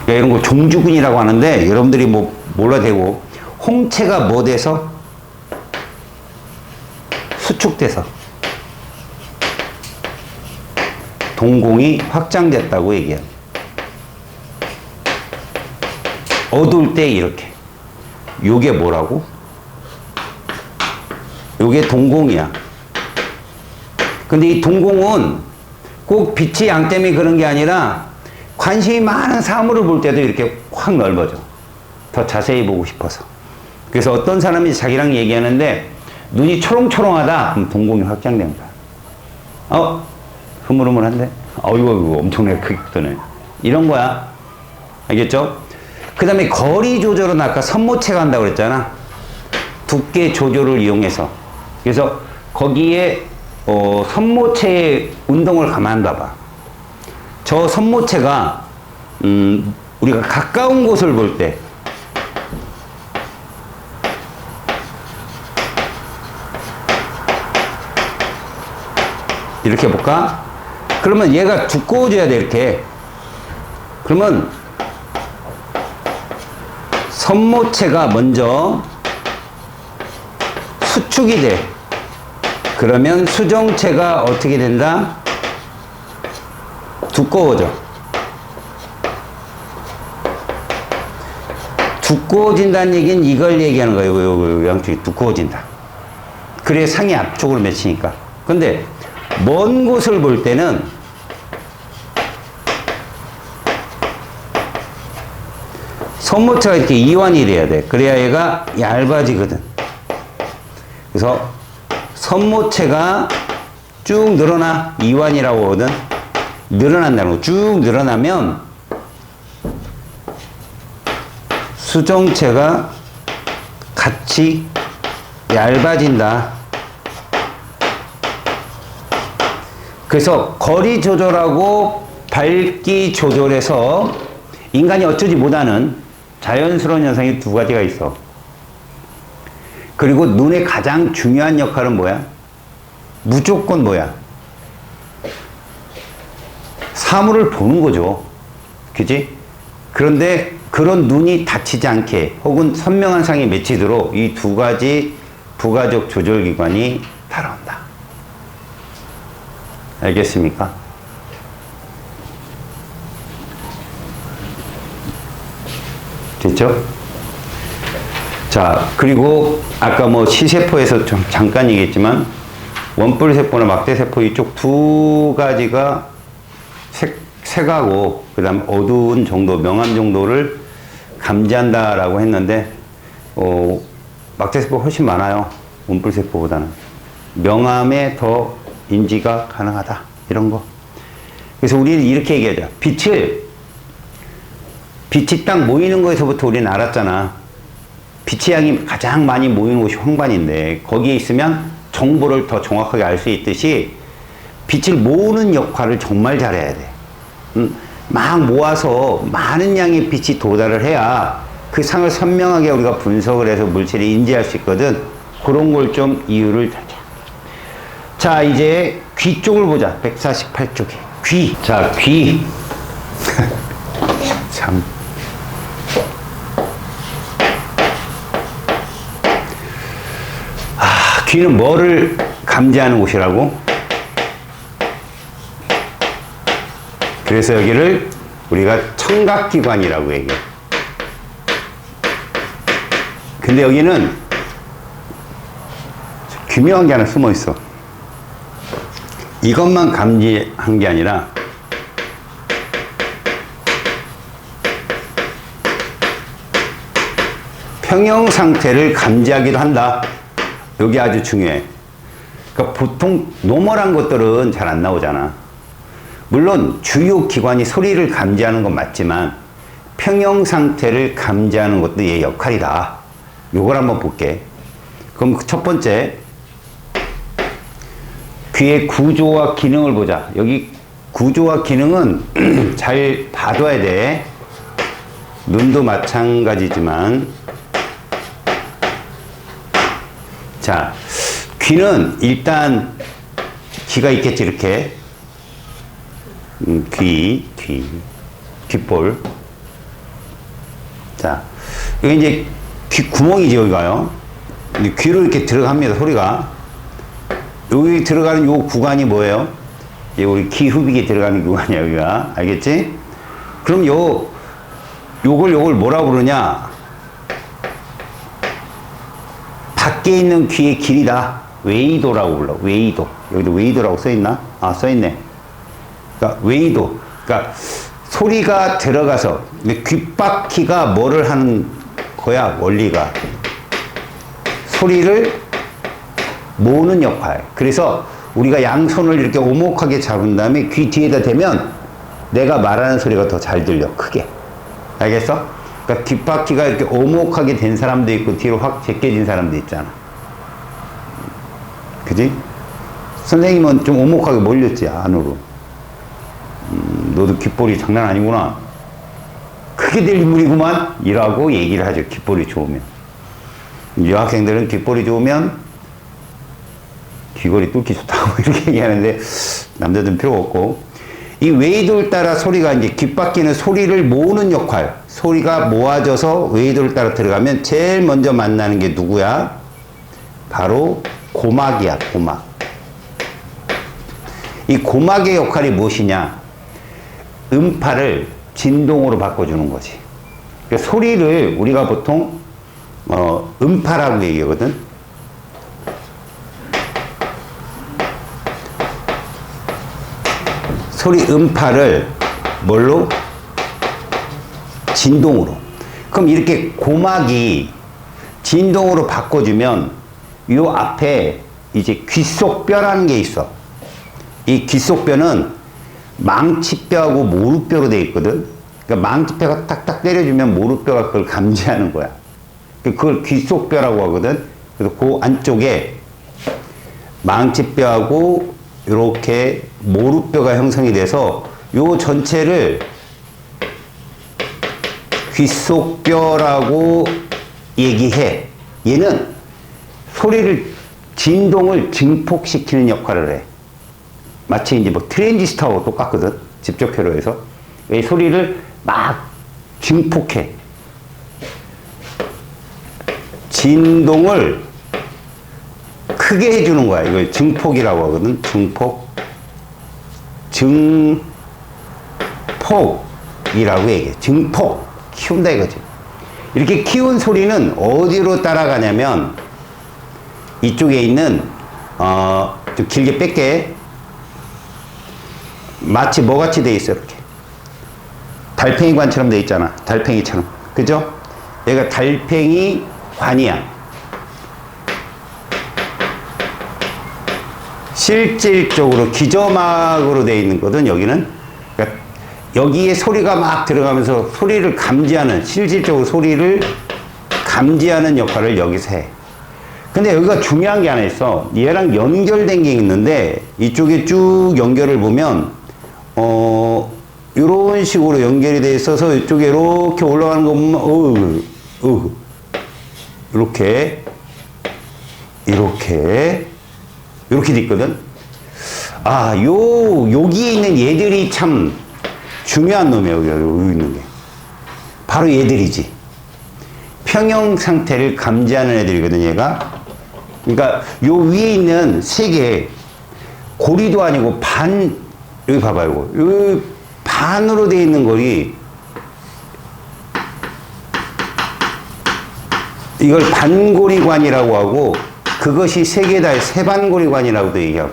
그러니까 이런 거 종주근이라고 하는데, 여러분들이 뭐 몰라 되고, 홍채가 뭐 돼서? 수축돼서 동공이 확장됐다고 얘기해요. 어두울 때 이렇게. 요게 뭐라고? 요게 동공이야. 근데 이 동공은 꼭 빛의 양 때문에 그런 게 아니라 관심이 많은 사물을 볼 때도 이렇게 확 넓어져. 더 자세히 보고 싶어서. 그래서 어떤 사람이 자기랑 얘기하는데 눈이 초롱초롱하다. 그럼 동공이 확장된 거야. 흐물흐물한데? 이거 엄청나게 크게 뜨네. 이런 거야. 알겠죠? 그 다음에 거리 조절은 아까 선모체가 한다고 그랬잖아. 두께 조절을 이용해서. 그래서 거기에 선모체의 운동을 가만 봐봐. 저 선모체가 우리가 가까운 곳을 볼 때 이렇게 볼까? 그러면 얘가 두꺼워져야 돼, 이렇게. 그러면 선모체가 먼저 수축이 돼. 그러면 수정체가 어떻게 된다? 두꺼워져. 두꺼워진다는 얘기는 이걸 얘기하는 거예요. 요 양쪽이 두꺼워진다. 그래 상이 앞쪽으로 맺히니까. 근데 먼 곳을 볼 때는 선모체가 이렇게 이완이 돼야 돼. 그래야 얘가 얇아지거든. 그래서 선모체가 쭉 늘어나. 이완이라고 하거든. 늘어난다는 거. 쭉 늘어나면 수정체가 같이 얇아진다. 그래서 거리 조절하고 밝기 조절에서 인간이 어쩌지 못하는 자연스러운 현상이 두 가지가 있어. 그리고 눈의 가장 중요한 역할은 뭐야? 무조건 뭐야? 사물을 보는 거죠. 그지? 그런데 그런 눈이 다치지 않게 혹은 선명한 상이 맺히도록 이 두 가지 부가적 조절기관이 따라온다. 알겠습니까? 됐죠? 자, 그리고 아까 뭐 시세포에서 좀 잠깐 얘기했지만 원뿔세포나 막대세포 이쪽 두 가지가 색하고 그 다음 어두운 정도, 명암 정도를 감지한다라고 했는데 막대세포가 훨씬 많아요. 원뿔세포보다는. 명암에 더 인지가 가능하다. 이런 거. 그래서 우리는 이렇게 얘기하자. 빛이 딱 모이는 거에서부터 우리는 알았잖아. 빛의 양이 가장 많이 모이는 곳이 황반인데 거기에 있으면 정보를 더 정확하게 알 수 있듯이 빛을 모으는 역할을 정말 잘해야 돼. 막 모아서 많은 양의 빛이 도달을 해야 그 상을 선명하게 우리가 분석을 해서 물질을 인지할 수 있거든. 그런 걸 좀 이유를 달자. 자, 이제 귀 쪽을 보자. 148쪽에. 귀. 자, 귀. 참. 귀는 뭐를 감지하는 곳이라고? 그래서 여기를 우리가 청각기관이라고 얘기해. 근데 여기는 기묘한 게 하나 숨어 있어. 이것만 감지한 게 아니라 평형 상태를 감지하기도 한다. 여기 아주 중요해. 그러니까 보통 노멀한 것들은 잘 안 나오잖아. 물론 주요 기관이 소리를 감지하는 건 맞지만 평형 상태를 감지하는 것도 얘 역할이다. 요걸 한번 볼게. 그럼 첫 번째, 귀의 구조와 기능을 보자. 여기 구조와 기능은 잘 봐둬야 돼. 눈도 마찬가지지만. 자, 귀는 일단 귀가 있겠지. 이렇게 귓볼. 자, 여기 이제 귀 구멍이지. 여기가요. 귀로 이렇게 들어갑니다. 소리가 여기 들어가는 요 구간이 뭐예요? 우리 귀 후빅이 들어가는 구간이야. 여기가. 알겠지? 그럼 요걸 뭐라고 부르냐? 밖에 있는 귀의 길이다. 웨이도라고 불러. 웨이도. 여기도 웨이도라고 써있나? 아, 써있네. 그러니까 웨이도. 그러니까 소리가 들어가서 귓바퀴가 뭐를 하는 거야? 원리가 소리를 모으는 역할. 그래서 우리가 양손을 이렇게 오목하게 잡은 다음에 귀 뒤에다 대면 내가 말하는 소리가 더 잘 들려. 크게. 알겠어? 그러니까 귓바퀴가 이렇게 오목하게 된 사람도 있고 뒤로 확 제껴진 사람도 있잖아. 그지? 선생님은 좀 오목하게 몰렸지, 안으로. 너도 귓볼이 장난 아니구나. 크게 될 인물이구만. 이라고 얘기를 하죠. 귓볼이 좋으면. 여학생들은 귓볼이 좋으면 귀걸이 뚫기 좋다고 이렇게 얘기하는데 남자들은 필요 없고, 이 웨이도를 따라 소리가 이제 귓바퀴는 소리를 모으는 역할, 소리가 모아져서 웨이도를 따라 들어가면 제일 먼저 만나는 게 누구야? 바로 고막이야. 고막. 이 고막의 역할이 무엇이냐? 음파를 진동으로 바꿔주는 거지. 그러니까 소리를 우리가 보통 음파라고 얘기하거든. 소리 음파를 뭘로? 진동으로. 그럼 이렇게 고막이 진동으로 바꿔주면 요 앞에 이제 귓속뼈라는 게 있어. 이 귓속뼈는 망치뼈하고 모루뼈로 되어 있거든. 그러니까 망치뼈가 딱딱 때려주면 모루뼈가 그걸 감지하는 거야. 그걸 귓속뼈라고 하거든. 그래서 그 안쪽에 망치뼈하고 이렇게 모루뼈가 형성이 돼서 요 전체를 귓속뼈라고 얘기해. 얘는 소리를, 진동을 증폭시키는 역할을 해. 마치 이제 뭐 트랜지스터하고 똑같거든. 집적회로 해서. 이 소리를 막 증폭해. 진동을 크게 해주는 거야. 이걸 증폭이라고 하거든. 증폭. 증폭이라고 얘기해. 증폭. 키운다 이거지. 이렇게 키운 소리는 어디로 따라가냐면 이쪽에 있는 좀 길게 뺄게. 마치 뭐같이 돼 있어. 이렇게 달팽이 관처럼 돼 있잖아. 달팽이처럼. 그죠? 얘가 달팽이 관이야. 실질적으로 기저막으로 되어 있는 거든. 여기는. 그러니까 여기에 소리가 막 들어가면서 소리를 감지하는, 실질적으로 소리를 감지하는 역할을 여기서 해. 근데 여기가 중요한 게 하나 있어. 얘랑 연결된 게 있는데 이쪽에 쭉 연결을 보면 이런 식으로 연결이 돼 있어서 이쪽에 이렇게 올라가는 거 보면 이렇게 돼 있거든. 여기에 있는 얘들이 참 중요한 놈이야. 여기 있는 게 바로 얘들이지. 평형 상태를 감지하는 애들이거든, 얘가. 그러니까 요 위에 있는 세 개, 고리도 아니고 여기 봐봐요. 여기 반으로 되어 있는 거리, 이걸 반고리관이라고 하고, 그것이 세 개 다 세반고리관이라고도 얘기하고.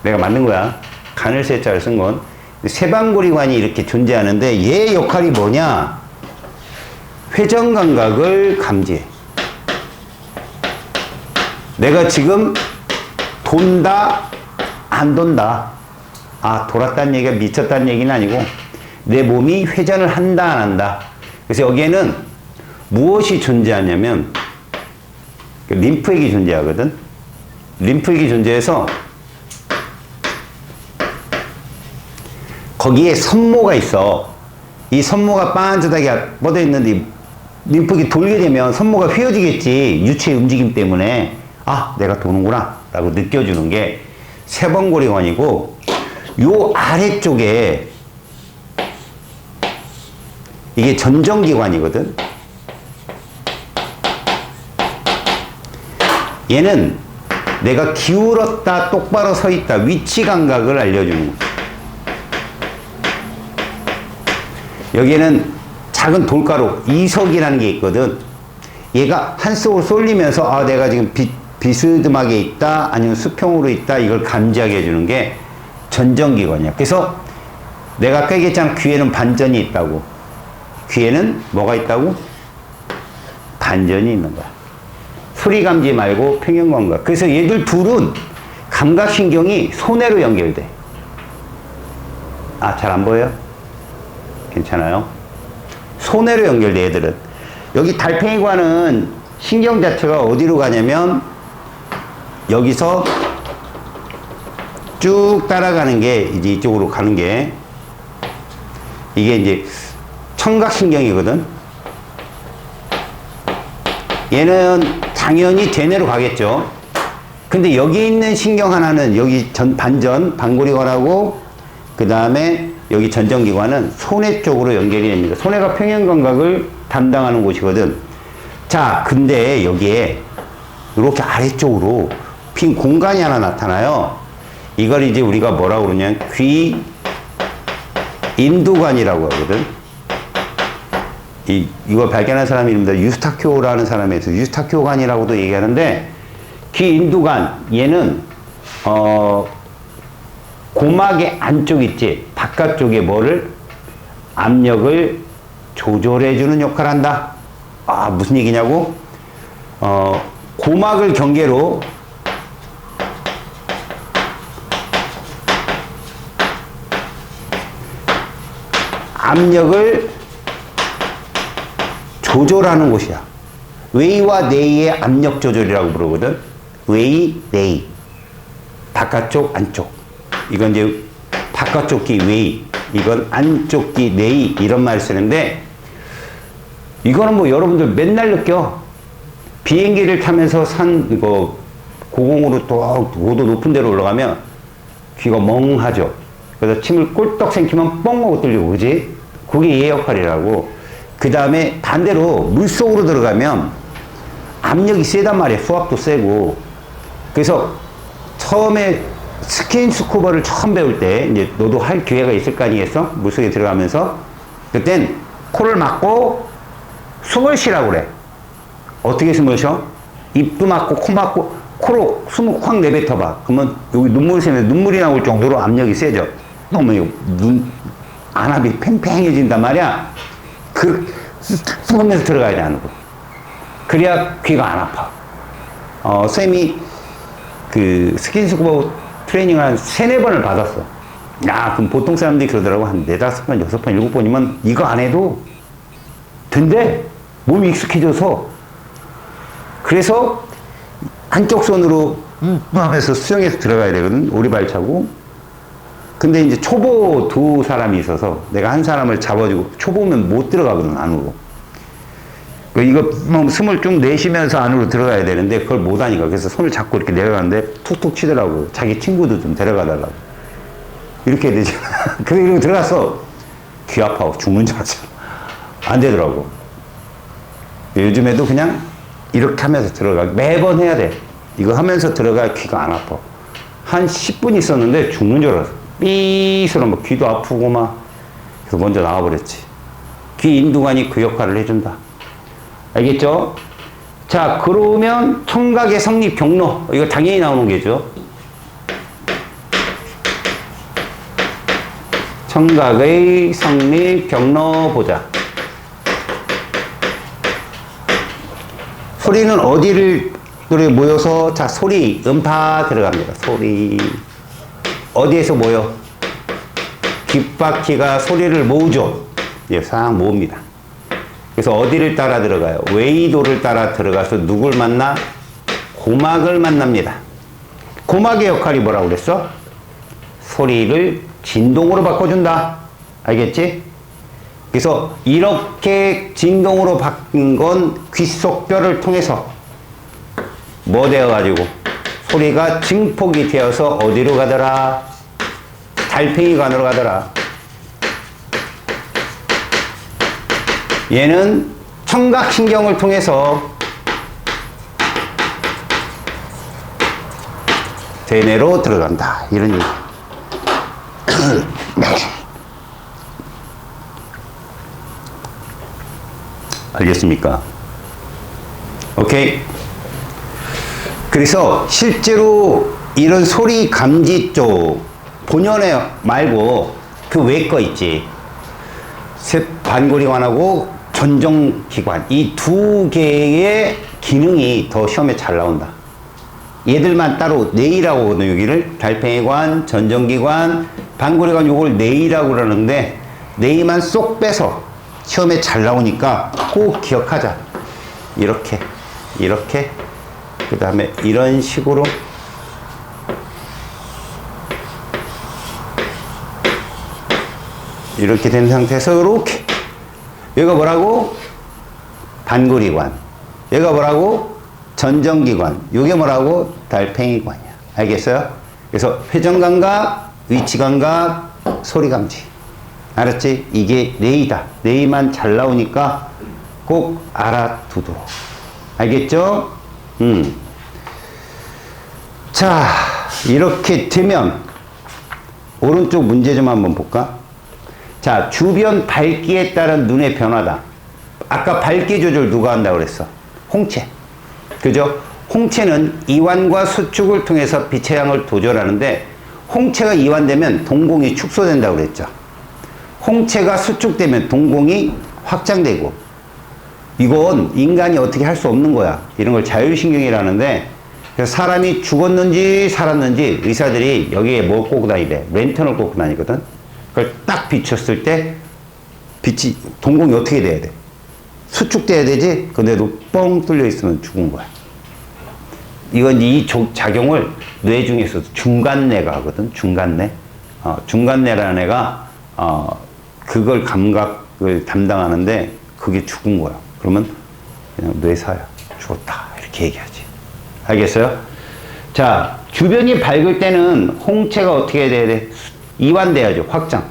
내가 만든 거야. 간을 세자를 쓴 건. 세반고리관이 이렇게 존재하는데 얘 역할이 뭐냐? 회전 감각을 감지해. 내가 지금 돈다, 안 돈다. 돌았다는 얘기가 미쳤다는 얘기는 아니고 내 몸이 회전을 한다, 안 한다. 그래서 여기에는 무엇이 존재하냐면 림프액이 존재하거든. 림프액이 존재해서 거기에 선모가 있어. 이 선모가 반듯하게 뻗어 있는데 림프액이 돌게 되면 선모가 휘어지겠지. 유체의 움직임 때문에. 내가 도는구나 라고 느껴주는 게 세번고리관이고, 요 아래쪽에 이게 전정기관이거든. 얘는 내가 기울었다, 똑바로 서 있다, 위치 감각을 알려주는 거야. 여기에는 작은 돌가루, 이석이라는 게 있거든. 얘가 한쪽으로 쏠리면서 내가 지금 비스듬하게 있다, 아니면 수평으로 있다, 이걸 감지하게 해주는 게 전정기관이야. 그래서 내가 아까 얘기했잖아. 귀에는 반전이 있다고. 귀에는 뭐가 있다고? 반전이 있는 거야. 소리 감지 말고 평형 감각. 그래서 얘들 둘은 감각신경이 소뇌로 연결돼. 잘 안 보여요? 괜찮아요? 소뇌로 연결돼, 얘들은. 여기 달팽이관은 신경 자체가 어디로 가냐면 여기서 쭉 따라가는 게 이제 이쪽으로 가는 게 이게 이제 청각신경이거든. 얘는 당연히 대뇌로 가겠죠. 근데 여기 있는 신경 하나는 여기 반고리관하고 그 다음에 여기 전정기관은 소뇌 쪽으로 연결이 됩니다. 소뇌가 평형감각을 담당하는 곳이거든. 자, 근데 여기에 이렇게 아래쪽으로 빈 공간이 하나 나타나요. 이걸 이제 우리가 뭐라고 그러냐면 귀 인두관이라고 하거든. 이거 발견한 사람 이름입니다. 유스타키오라는 사람에서 유스타키오관이라고도 얘기하는데, 귀 인두관, 얘는 고막의 안쪽 있지, 바깥쪽에 뭐를 압력을 조절해주는 역할을 한다. 아, 무슨 얘기냐고? 고막을 경계로 압력을 조절하는 곳이야. 외이와 내이의 압력 조절이라고 부르거든. 외이, 내이. 바깥쪽, 안쪽. 이건 이제 바깥쪽 귀 외이, 이건 안쪽 귀 내이, 이런 말을 쓰는데, 이거는 뭐 여러분들 맨날 느껴. 비행기를 타면서 고공으로 또 고도 높은 데로 올라가면 귀가 멍하죠. 그래서 침을 꿀떡 삼키면 뻥 하고 뚫리고, 그지? 그게 얘 역할이라고. 그 다음에 반대로 물속으로 들어가면 압력이 세단 말이야. 수압도 세고. 그래서 처음에 스킨스쿠버를 처음 배울 때, 이제 너도 할 기회가 있을 거 아니겠어? 물속에 들어가면서. 그땐 코를 막고 숨을 쉬라고 그래. 어떻게 숨을 쉬어? 입도 막고 코 막고 코로 숨을 확 내뱉어봐. 그러면 여기 눈물이 새면 눈물이 나올 정도로 압력이 세져. 그러면 안압이 팽팽해진단 말이야. 숨으면서 들어가야 돼, 안으로. 그래야 귀가 안 아파. 쌤이 스킨스쿠버 트레이닝을 한 3-4번을 받았어. 야, 그럼 보통 사람들이 그러더라고. 한 4-5번, 6번, 7번이면 이거 안 해도 된대. 몸이 익숙해져서. 그래서 한쪽 손으로 하면서 수영해서 들어가야 되거든. 오리발 차고. 근데 이제 초보 2사람이 있어서 내가 한 사람을 잡아주고, 초보면 못 들어가거든, 안으로. 이거 숨을 쭉 내쉬면서 안으로 들어가야 되는데 그걸 못 하니까. 그래서 손을 잡고 이렇게 내려가는데 툭툭 치더라고. 자기 친구도 좀 데려가 달라고. 이렇게 해야 되지. 그래서 이러고 들어갔어. 귀 아파하고 죽는 줄 알았어. 안 되더라고. 요즘에도 그냥 이렇게 하면서 들어가. 매번 해야 돼. 이거 하면서 들어가야 귀가 안 아파. 한 10분 있었는데 죽는 줄 알았어. 삐스러 막 귀도 아프고 막. 그래서 먼저 나와버렸지. 귀 인두관이 그 역할을 해준다. 알겠죠? 자, 그러면 청각의 성립 경로. 이거 당연히 나오는 게죠. 청각의 성립 경로 보자. 소리는 어디를 모여서, 자, 소리, 음파 들어갑니다. 소리. 어디에서 모여? 귓바퀴가 소리를 모으죠. 예, 싹 모읍니다. 그래서 어디를 따라 들어가요? 외이도를 따라 들어가서 누굴 만나? 고막을 만납니다. 고막의 역할이 뭐라고 그랬어? 소리를 진동으로 바꿔준다. 알겠지? 그래서 이렇게 진동으로 바뀐 건 귓속뼈를 통해서 뭐 되어가지고 소리가 증폭이 되어서 어디로 가더라? 달팽이관으로 가더라. 얘는 청각신경을 통해서 대뇌로 들어간다. 이런 얘기. 알겠습니까? 오케이. 그래서 실제로 이런 소리 감지 쪽 본연의 말고 그 외 거 있지. 반고리관하고 전정기관, 이 2개의 기능이 더 시험에 잘 나온다. 얘들만 따로 내이라고 하거든요. 여기를 달팽이관, 전정기관, 반고리관, 요걸 내이라고 그러는데 내이만 쏙 빼서 시험에 잘 나오니까 꼭 기억하자. 이렇게 그 다음에 이런 식으로 이렇게 된 상태에서 이렇게. 여기가 뭐라고? 반고리관. 여기가 뭐라고? 전정기관. 이게 뭐라고? 달팽이관이야. 알겠어요? 그래서 회전감각, 위치감각, 소리감지. 알았지? 이게 뇌이다. 뇌이만 잘 나오니까 꼭 알아두도록. 알겠죠? 자, 이렇게 되면 오른쪽 문제 좀 한번 볼까? 자, 주변 밝기에 따른 눈의 변화다. 아까 밝기 조절 누가 한다고 그랬어? 홍채. 그죠? 홍채는 이완과 수축을 통해서 빛의 양을 조절하는데 홍채가 이완되면 동공이 축소된다고 그랬죠. 홍채가 수축되면 동공이 확장되고, 이건 인간이 어떻게 할 수 없는 거야. 이런 걸 자율신경이라는데, 그래서 사람이 죽었는지 살았는지 의사들이 여기에 뭐 꽂고 다니래? 랜턴을 꽂고 다니거든. 그걸 딱 비췄을 때 빛이, 동공이 어떻게 돼야 돼? 수축돼야 되지? 근데도 뻥 뚫려 있으면 죽은 거야. 이건 이 작용을 뇌 중에서도 중간뇌가 하거든. 중간뇌. 중간뇌라는 애가 그걸 감각을 담당하는데 그게 죽은 거야. 그러면 그냥 뇌사야. 죽었다. 이렇게 얘기하지. 알겠어요? 자, 주변이 밝을 때는 홍채가 어떻게 돼야 돼? 이완돼야죠. 확장.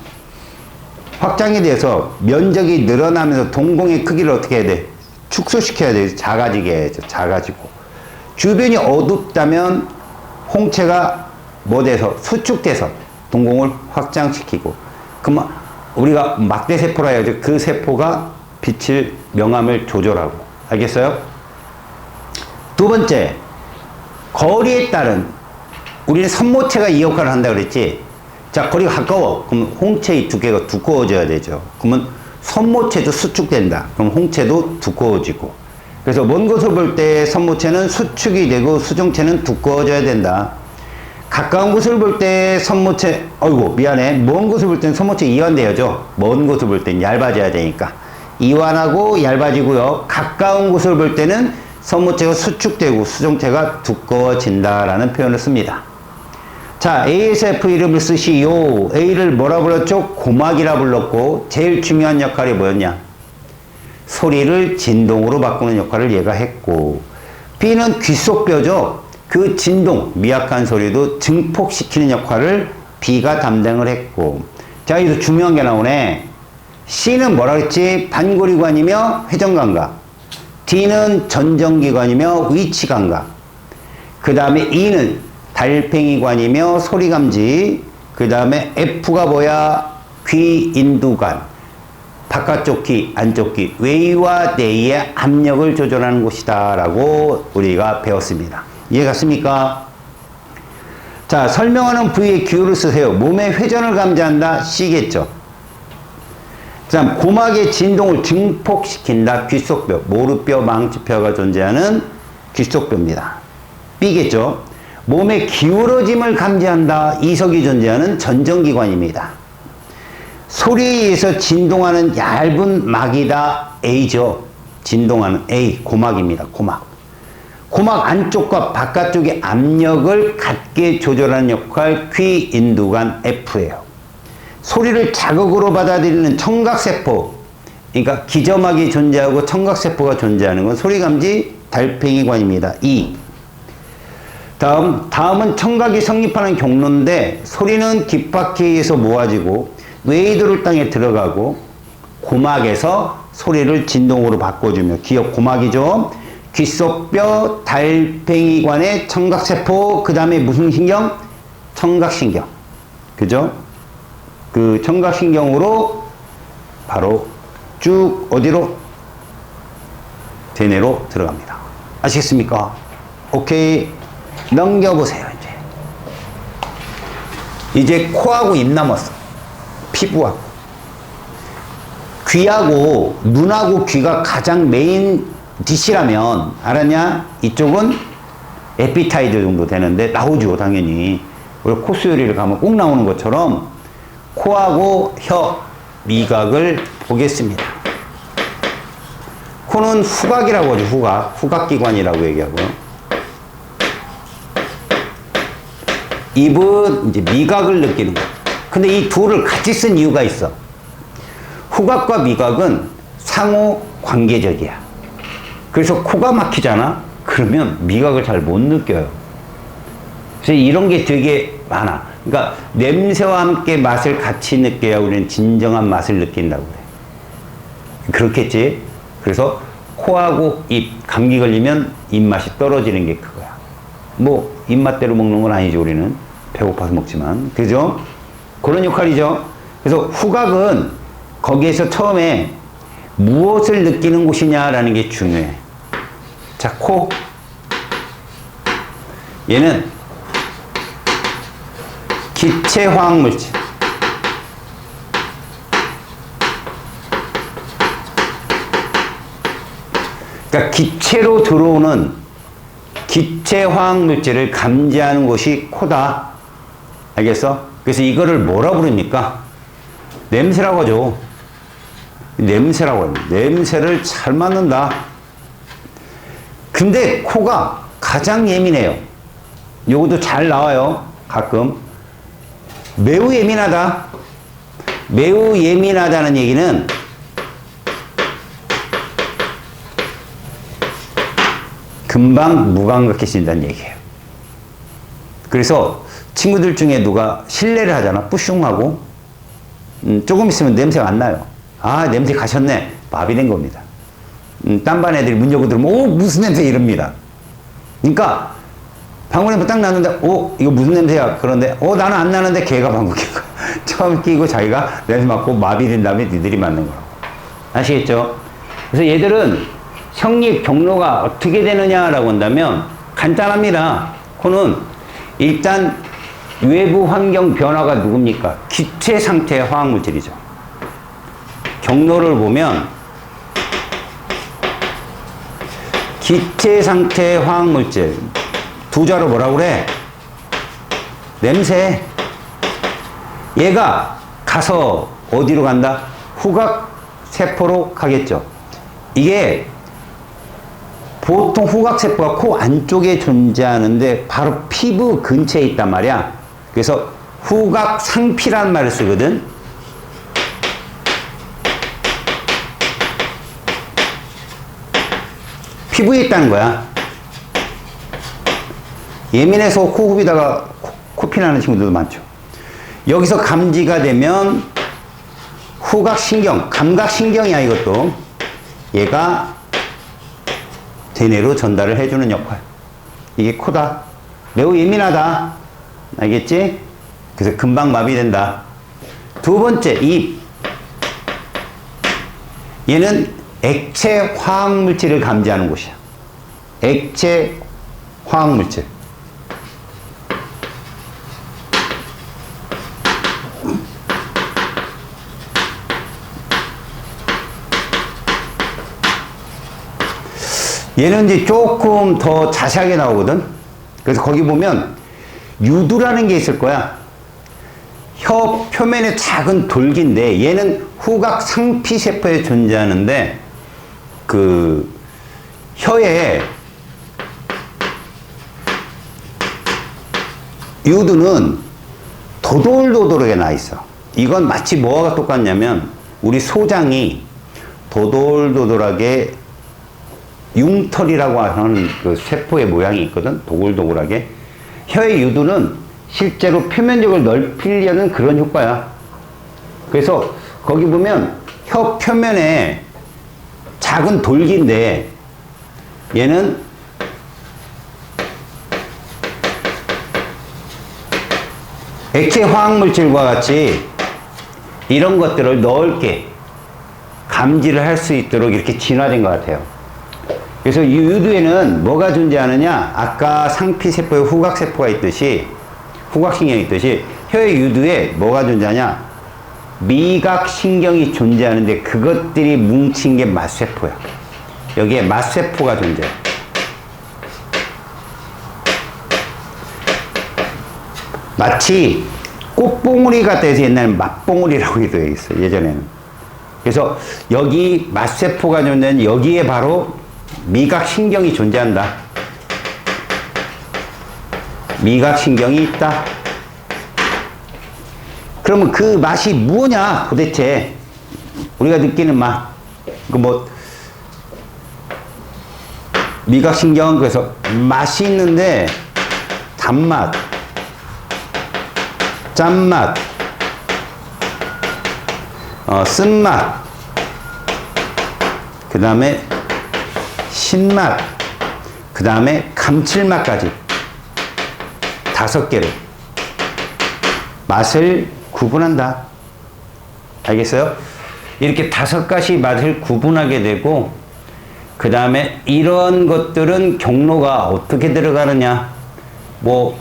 확장이 돼서 면적이 늘어나면서 동공의 크기를 어떻게 해야 돼? 축소시켜야 돼. 작아지게 해야죠. 작아지고. 주변이 어둡다면 홍채가 뭐 돼서? 수축돼서 동공을 확장시키고. 그러면 우리가 막대세포라 해야죠. 그 세포가 빛을, 명암을 조절하고. 알겠어요? 두 번째, 거리에 따른, 우리는 선모체가 이 역할을 한다고 그랬지. 자, 거리가 가까워. 그럼 홍채의 두께가 두꺼워져야 되죠. 그러면 선모체도 수축된다. 그럼 홍채도 두꺼워지고. 그래서 먼 곳을 볼 때 선모체는 수축이 되고 수정체는 두꺼워져야 된다. 가까운 곳을 볼 때 선모체, 어이구, 미안해. 먼 곳을 볼 때는 선모체 이완돼야죠. 먼 곳을 볼 때는 얇아져야 되니까. 이완하고 얇아지고요. 가까운 곳을 볼 때는 선모체가 수축되고 수정체가 두꺼워진다라는 표현을 씁니다. 자, ASF 이름을 쓰시오. A를 뭐라 불렀죠? 고막이라 불렀고, 제일 중요한 역할이 뭐였냐? 소리를 진동으로 바꾸는 역할을 얘가 했고, B는 귓속뼈죠. 그 진동, 미약한 소리도 증폭시키는 역할을 B가 담당을 했고, 자, 여기서 중요한 게 나오네. C는 뭐라 그랬지? 반고리관이며 회전감각. D는 전정기관이며 위치감각. 그 다음에 E는 달팽이관이며 소리감지. 그 다음에 F가 뭐야? 귀인두관. 바깥쪽 귀, 안쪽 귀. 외의와 내의의 압력을 조절하는 곳이다 라고 우리가 배웠습니다. 이해갔습니까? 자, 설명하는 부위에 기호를 쓰세요. 몸의 회전을 감지한다. C겠죠. 그 다음 고막의 진동을 증폭시킨다. 귓속뼈, 모르뼈, 망치뼈가 존재하는 귓속뼈입니다. B겠죠. 몸의 기울어짐을 감지한다. 이석이 존재하는 전정기관입니다. 소리에 의해서 진동하는 얇은 막이다. A죠. 진동하는 A, 고막입니다. 고막. 고막 안쪽과 바깥쪽의 압력을 같게 조절하는 역할 귀인두관 F예요. 소리를 자극으로 받아들이는 청각세포, 그러니까 기저막이 존재하고 청각세포가 존재하는 건 소리감지 달팽이관입니다. E. 다음은 청각이 성립하는 경로인데, 소리는 귓바퀴에 의해서 모아지고 뇌이도를 땅에 들어가고 고막에서 소리를 진동으로 바꿔주며, 기억 고막이죠. 귓속뼈, 달팽이관의 청각세포, 그 다음에 무슨 신경? 청각신경. 그죠? 그 청각신경으로 바로 쭉 어디로? 대뇌로 들어갑니다. 아시겠습니까? 오케이. 넘겨보세요, 이제 코하고 입 남았어. 피부하고. 귀하고 눈하고 귀가 가장 메인 디시라면, 알았냐? 이쪽은 에피타이저 정도 되는데, 나오죠, 당연히. 우리 코스 요리를 가면 꼭 나오는 것처럼 코하고 혀, 미각을 보겠습니다. 코는 후각이라고 하죠, 후각. 후각기관이라고 얘기하고요. 입은 이제 미각을 느끼는 거. 근데 이 둘을 같이 쓴 이유가 있어. 후각과 미각은 상호 관계적이야. 그래서 코가 막히잖아? 그러면 미각을 잘 못 느껴요. 그래서 이런 게 되게 많아. 그러니까 냄새와 함께 맛을 같이 느껴야 우리는 진정한 맛을 느낀다고 그래. 그렇겠지? 그래서 코하고 입, 감기 걸리면 입맛이 떨어지는 게 그거야. 뭐 입맛대로 먹는 건 아니죠, 우리는. 배고파서 먹지만. 그죠? 그런 역할이죠. 그래서 후각은 거기에서 처음에 무엇을 느끼는 곳이냐라는 게 중요해. 자, 코. 얘는 기체 화학물질. 그러니까 기체로 들어오는 기체 화학물질을 감지하는 곳이 코다. 알겠어? 그래서 이거를 뭐라 부릅니까? 냄새라고 하죠. 냄새라고 합니다. 냄새를 잘 맡는다. 근데 코가 가장 예민해요. 요것도 잘 나와요. 가끔. 매우 예민하다. 매우 예민하다는 얘기는 금방 무감각해진다는 얘기예요. 그래서 친구들 중에 누가 실례를 하잖아. 뿌슝하고 조금 있으면 냄새가 안 나요. 아, 냄새 가셨네. 마비된 겁니다. 딴 반 애들이 문 열고 들어오면 오, 무슨 냄새 이럽니다. 그러니까 방울이 딱 나는데 오, 이거 무슨 냄새야. 그런데 나는 안 나는데 걔가 방구 낀 거야. 처음 끼고 자기가 냄새 맡고 마비된 다음에 니들이 맞는 거라고. 아시겠죠? 그래서 얘들은 성립 경로가 어떻게 되느냐라고 한다면 간단합니다. 코는 일단 외부 환경 변화가 누굽니까? 기체 상태의 화학물질이죠. 경로를 보면 기체 상태의 화학물질 두 자로 뭐라고 그래? 냄새. 얘가 가서 어디로 간다? 후각세포로 가겠죠. 이게 보통 후각세포가 코 안쪽에 존재하는데 바로 피부 근처에 있단 말이야. 그래서 후각상피란 말을 쓰거든. 피부에 있다는 거야. 예민해서 코 후비다가 코피 나는 친구들도 많죠. 여기서 감지가 되면 후각신경, 감각신경이야 이것도. 얘가 대뇌로 전달을 해주는 역할. 이게 코다. 매우 예민하다. 알겠지? 그래서 금방 마비된다. 두 번째, 입. 얘는 액체 화학물질을 감지하는 곳이야. 액체 화학물질. 얘는 이제 조금 더 자세하게 나오거든. 그래서 거기 보면 유두라는 게 있을 거야. 혀 표면에 작은 돌기인데 얘는 후각 상피세포에 존재하는데 그 혀에 유두는 도돌도돌하게 나 있어. 이건 마치 뭐가 똑같냐면 우리 소장이 도돌도돌하게 융털이라고 하는 그 세포의 모양이 있거든. 도골도골하게. 혀의 유두는 실제로 표면적을 넓히려는 그런 효과야. 그래서 거기 보면 혀 표면에 작은 돌기인데 얘는 액체 화학물질과 같이 이런 것들을 넓게 감지를 할 수 있도록 이렇게 진화된 것 같아요. 그래서 이 유두에는 뭐가 존재하느냐? 아까 상피세포에 후각세포가 있듯이, 후각신경이 있듯이, 혀의 유두에 뭐가 존재하냐? 미각신경이 존재하는데 그것들이 뭉친 게 맛세포야. 여기에 맛세포가 존재해. 마치 꽃봉오리 같다 해서 옛날에 맛봉오리라고 되어 있어, 예전에는. 그래서 여기 맛세포가 존재하는 여기에 바로 미각신경이 존재한다. 미각신경이 있다. 그러면 그 맛이 뭐냐 도대체? 우리가 느끼는 맛, 그 뭐 미각신경은 그래서 맛이 있는데 단맛, 짠맛, 쓴맛, 그 다음에 신맛, 그 다음에 감칠맛까지 5개를 맛을 구분한다. 알겠어요? 이렇게 5가지 맛을 구분하게 되고, 그 다음에 이런 것들은 경로가 어떻게 들어가느냐. 뭐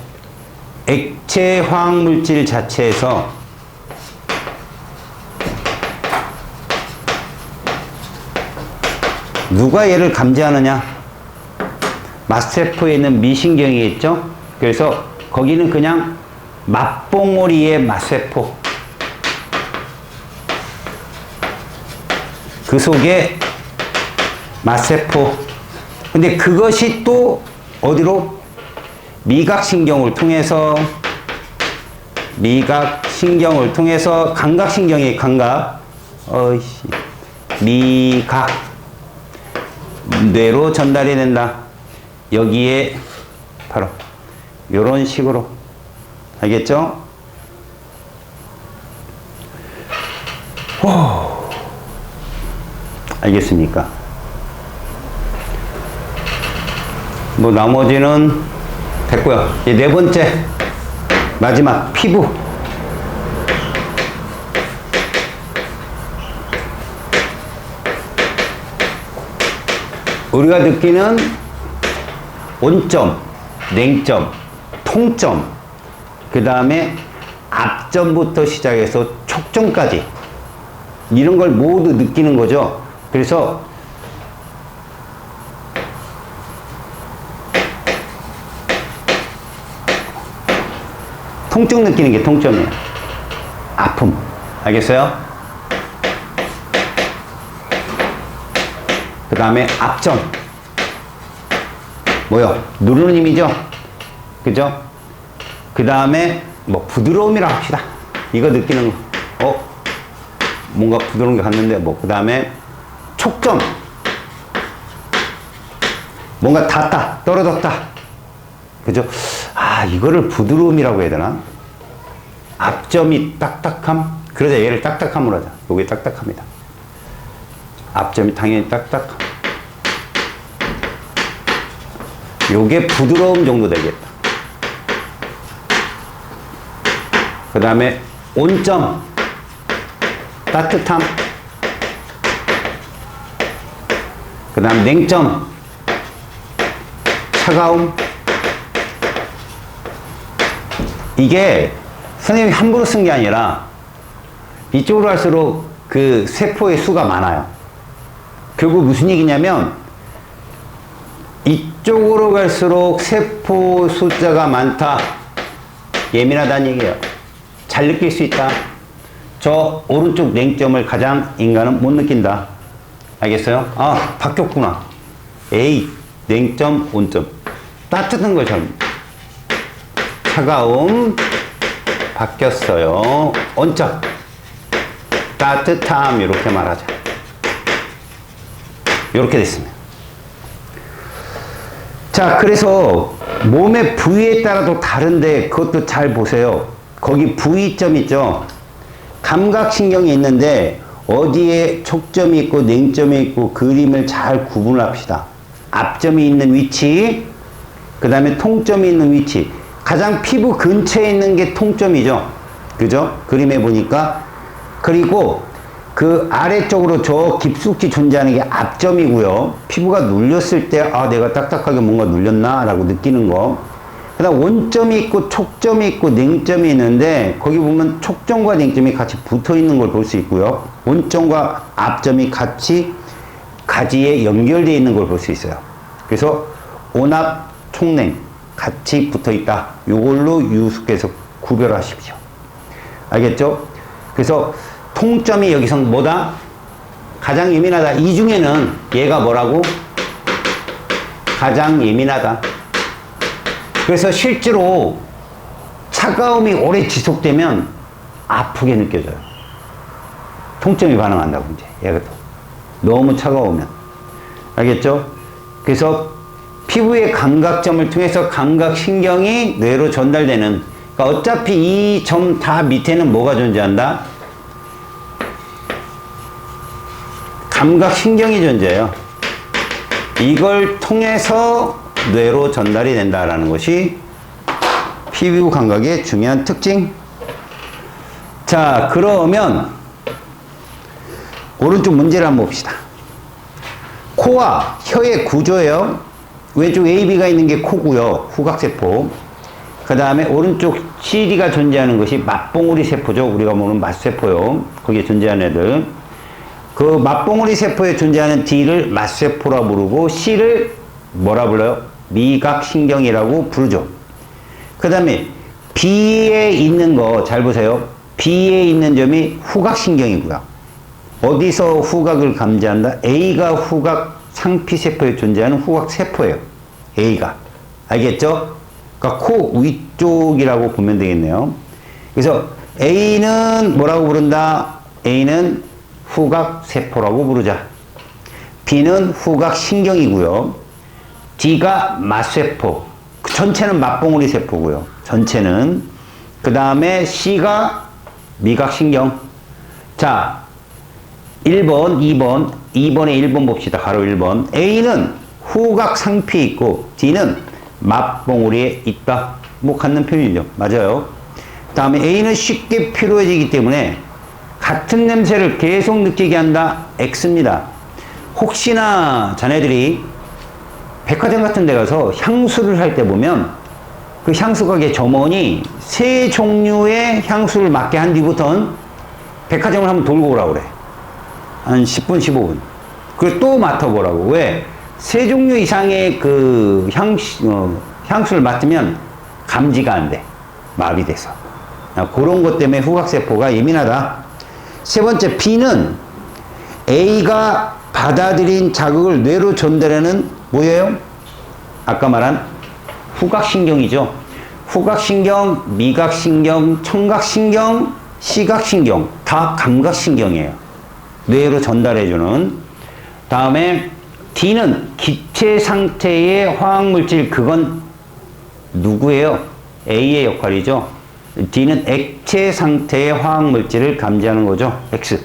액체 화학물질 자체에서 누가 얘를 감지하느냐? 맛세포에 있는 미신경이 있죠? 그래서 거기는 그냥 맛봉오리의 맛세포, 그 속에 맛세포. 근데 그것이 또 어디로? 미각신경을 통해서, 미각신경을 통해서 감각신경의 감각, 미각, 뇌로 전달이 된다. 여기에 바로 요런 식으로. 알겠죠? 알겠습니까? 뭐 나머지는 됐고요. 이제 네 번째, 마지막 피부. 우리가 느끼는 온점, 냉점, 통점, 그 다음에 앞점부터 시작해서 촉점까지 이런 걸 모두 느끼는 거죠. 그래서 통증 느끼는 게 통점이에요. 아픔. 알겠어요? 그 다음에 앞점. 뭐요? 누르는 힘이죠? 그죠? 그 다음에 뭐 부드러움이라 합시다. 이거 느끼는 거. 뭔가 부드러운 게 갔는데 뭐. 그 다음에 촉점. 뭔가 닿다, 떨어졌다. 그죠? 이거를 부드러움이라고 해야 되나? 앞점이 딱딱함? 그러자 얘를 딱딱함으로 하자. 요게 딱딱합니다. 앞점이 당연히 딱딱함. 요게 부드러움 정도 되겠다. 그 다음에 온점, 따뜻함. 그 다음 냉점, 차가움. 이게 선생님이 함부로 쓴 게 아니라 이쪽으로 갈수록 그 세포의 수가 많아요. 결국 무슨 얘기냐면 이쪽으로 갈수록 세포 숫자가 많다. 예민하다는 얘기예요. 잘 느낄 수 있다. 저 오른쪽 냉점을 가장 인간은 못 느낀다. 알겠어요? 바뀌었구나. 냉점, 온점. 따뜻한 걸 잘. 차가움, 바뀌었어요. 온점, 따뜻함, 이렇게 말하자. 이렇게 됐습니다. 자, 그래서 몸의 부위에 따라도 다른데 그것도 잘 보세요. 거기 부위점 있죠? 감각신경이 있는데 어디에 촉점이 있고 냉점이 있고 그림을 잘 구분합시다. 앞점이 있는 위치, 그 다음에 통점이 있는 위치. 가장 피부 근처에 있는 게 통점이죠. 그죠? 그림에 보니까. 그리고 그 아래쪽으로 저 깊숙이 존재하는 게 앞점이고요. 피부가 눌렸을 때 내가 딱딱하게 뭔가 눌렸나? 라고 느끼는 거. 그 다음 온점이 있고 촉점이 있고 냉점이 있는데 거기 보면 촉점과 냉점이 같이 붙어 있는 걸 볼 수 있고요. 온점과 앞점이 같이 가지에 연결되어 있는 걸 볼 수 있어요. 그래서 온압, 촉냉 같이 붙어 있다. 요걸로 유수께서 구별하십시오. 알겠죠? 그래서 통점이 여기서 뭐다? 가장 예민하다. 이 중에는 얘가 뭐라고? 가장 예민하다. 그래서 실제로 차가움이 오래 지속되면 아프게 느껴져요. 통점이 반응한다고, 이제. 얘가 또. 너무 차가우면. 알겠죠? 그래서 피부의 감각점을 통해서 감각신경이 뇌로 전달되는, 그러니까 어차피 이 점 다 밑에는 뭐가 존재한다? 감각신경이 존재해요. 이걸 통해서 뇌로 전달이 된다라는 것이 피부 감각의 중요한 특징. 자, 그러면 오른쪽 문제를 한번 봅시다. 코와 혀의 구조예요. 왼쪽 AB가 있는 게 코고요. 후각세포. 그 다음에 오른쪽 CD가 존재하는 것이 맛봉우리 세포죠. 우리가 보는 맛세포요. 거기에 존재하는 애들. 그 맛봉우리 세포에 존재하는 D를 맛세포라 부르고 C를 뭐라 불러요? 미각신경이라고 부르죠. 그 다음에 B에 있는 거 잘 보세요. B에 있는 점이 후각신경이고요. 어디서 후각을 감지한다? A가 후각 상피세포에 존재하는 후각세포예요. A가. 알겠죠? 그러니까 코 위쪽이라고 보면 되겠네요. 그래서 A는 뭐라고 부른다? A는 후각세포라고 부르자. B는 후각신경이고요. D가 맛세포. 전체는 맛봉우리 세포고요. 전체는. 그 다음에 C가 미각신경. 자, 1번, 2번, 2번에 1번 봅시다. 바로 1번. A는 후각 상피에 있고 D는 맛봉우리에 있다. 뭐 갖는 표현이죠. 맞아요. 다음에 A는 쉽게 피로해지기 때문에 같은 냄새를 계속 느끼게 한다. X입니다. 혹시나 자네들이 백화점 같은 데 가서 향수를 할 때 보면 그 향수 가게 점원이 세 종류의 향수를 맡게 한 뒤부터는 백화점을 한번 돌고 오라고 그래. 한 10분, 15분. 그리고 또 맡아보라고. 왜? 세 종류 이상의 그 향수를 맡으면 감지가 안 돼. 마비돼서. 그런 것 때문에 후각세포가 예민하다. 세 번째, B는 A가 받아들인 자극을 뇌로 전달하는 뭐예요? 아까 말한 후각신경이죠. 후각신경, 미각신경, 청각신경, 시각신경 다 감각신경이에요. 뇌로 전달해주는. 다음에 D는 기체 상태의 화학물질, 그건 누구예요? A의 역할이죠. D는 액체 상태의 화학물질을 감지하는 거죠. X.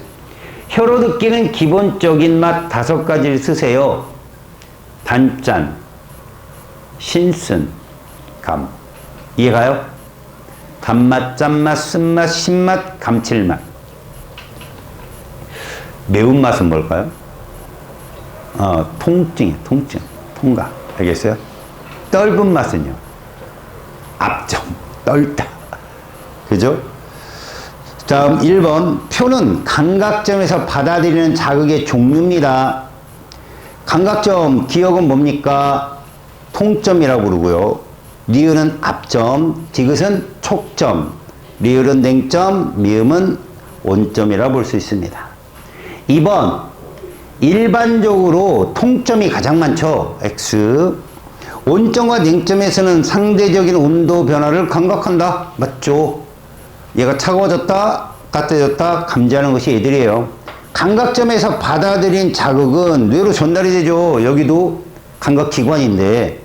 혀로 느끼는 기본적인 맛 5가지를 쓰세요. 단짠, 신슨, 감. 이해가요? 단맛, 짠맛, 쓴맛, 신맛, 감칠맛. 매운맛은 뭘까요? 통증이에요. 통증. 통감. 알겠어요? 떫은 맛은요? 압정. 떫다. 그죠? 다음 1번. 표는 감각점에서 받아들이는 자극의 종류입니다. 감각점, 기억은 뭡니까? 통점이라고 부르고요. 니은은 압점, 디귿은 촉점, 리을은 냉점, 미음은 온점이라고 볼 수 있습니다. 2번. 일반적으로 통점이 가장 많죠. X. 온점과 냉점에서는 상대적인 온도 변화를 감각한다. 맞죠? 얘가 차가워졌다, 따뜻해졌다 감지하는 것이 얘들이에요. 감각점에서 받아들인 자극은 뇌로 전달이 되죠. 여기도 감각기관인데.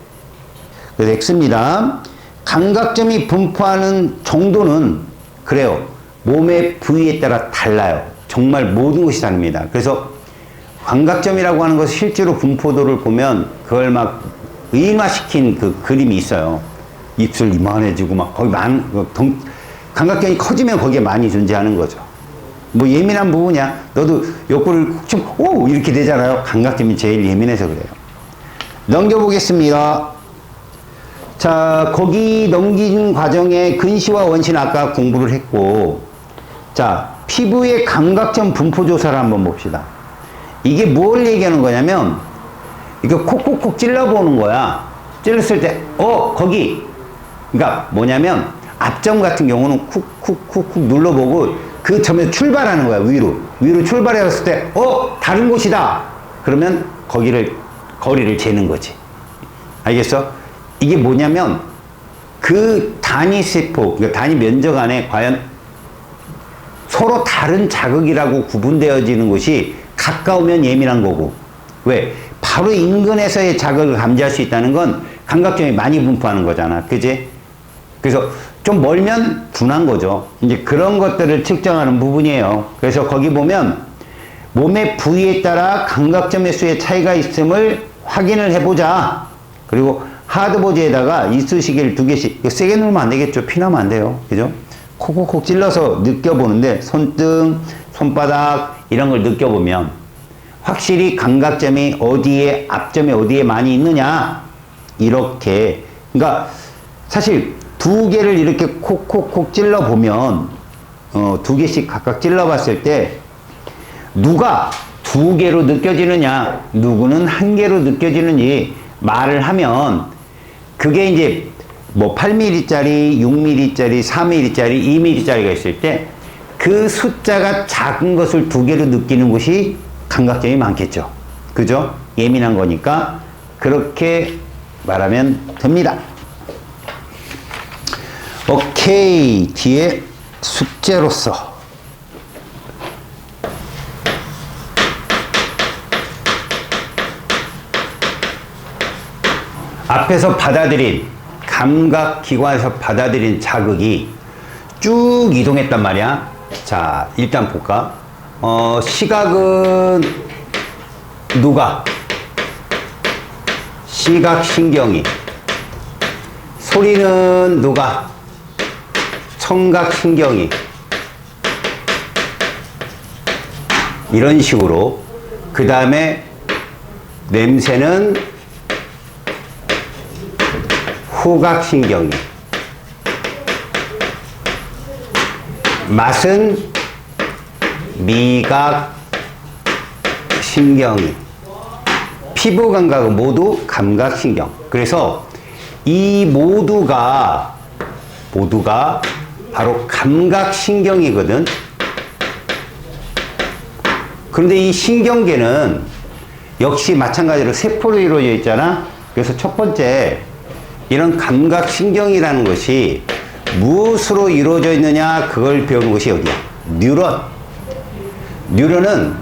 그래서 X입니다. 감각점이 분포하는 정도는 그래요. 몸의 부위에 따라 달라요. 정말 모든 것이 다릅니다. 그래서 감각점이라고 하는 것을 실제로 분포도를 보면 그걸 막 의인화시킨 그 그림이 있어요. 입술 이만해지고 막 거기 감각점이 커지면 거기에 많이 존재하는 거죠. 뭐 예민한 부분이야. 너도 욕구를 좀 오 이렇게 되잖아요. 감각점이 제일 예민해서 그래요. 넘겨보겠습니다. 자, 거기 넘긴 과정에 근시와 원시는 아까 공부를 했고, 자, 피부의 감각점 분포 조사를 한번 봅시다. 이게 뭘 얘기하는 거냐면, 이거 콕콕콕 찔러보는 거야. 찔렀을 때, 거기. 그러니까 뭐냐면, 앞점 같은 경우는 쿡쿡쿡쿡 눌러보고, 그 점에서 출발하는 거야, 위로. 위로 출발했을 때, 다른 곳이다. 그러면 거리를 재는 거지. 알겠어? 이게 뭐냐면, 그 단위 세포, 그러니까 단위 면적 안에 과연 서로 다른 자극이라고 구분되어지는 것이 가까우면 예민한 거고. 왜? 바로 인근에서의 자극을 감지할 수 있다는 건 감각점이 많이 분포하는 거잖아. 그지? 그래서 좀 멀면 둔한 거죠. 이제 그런 것들을 측정하는 부분이에요. 그래서 거기 보면 몸의 부위에 따라 감각점의 수의 차이가 있음을 확인을 해보자. 그리고 하드보드에다가 이쑤시개를 2개씩, 이거 세게 누르면 안 되겠죠. 피나면 안 돼요. 그죠? 콕콕콕 찔러서 느껴보는데, 손등, 손바닥, 이런 걸 느껴보면, 확실히 감각점이 어디에, 앞점이 어디에 많이 있느냐. 이렇게. 그러니까, 사실, 2개를 이렇게 콕콕콕 찔러보면, 2개씩 각각 찔러봤을 때, 누가 2개로 느껴지느냐, 누구는 1개로 느껴지는지 말을 하면, 그게 이제 뭐 8mm짜리, 6mm짜리, 4mm짜리, 2mm짜리가 있을 때 그 숫자가 작은 것을 2개로 느끼는 것이 감각점이 많겠죠. 그죠? 예민한 거니까 그렇게 말하면 됩니다. 오케이. 뒤에 숙제로서 앞에서 받아들인 감각기관에서 받아들인 자극이 쭉 이동했단 말이야. 자, 일단 볼까? 시각은 누가? 시각신경이. 소리는 누가? 청각신경이. 이런 식으로. 그 다음에 냄새는 후각신경이. 맛은 미각신경이. 피부 감각은 모두 감각신경. 그래서 이 모두가 바로 감각신경이거든. 그런데 이 신경계는 역시 마찬가지로 세포로 이루어져 있잖아. 그래서 첫 번째, 이런 감각신경이라는 것이 무엇으로 이루어져 있느냐, 그걸 배우는 것이 어디야? 뉴런. 뉴런은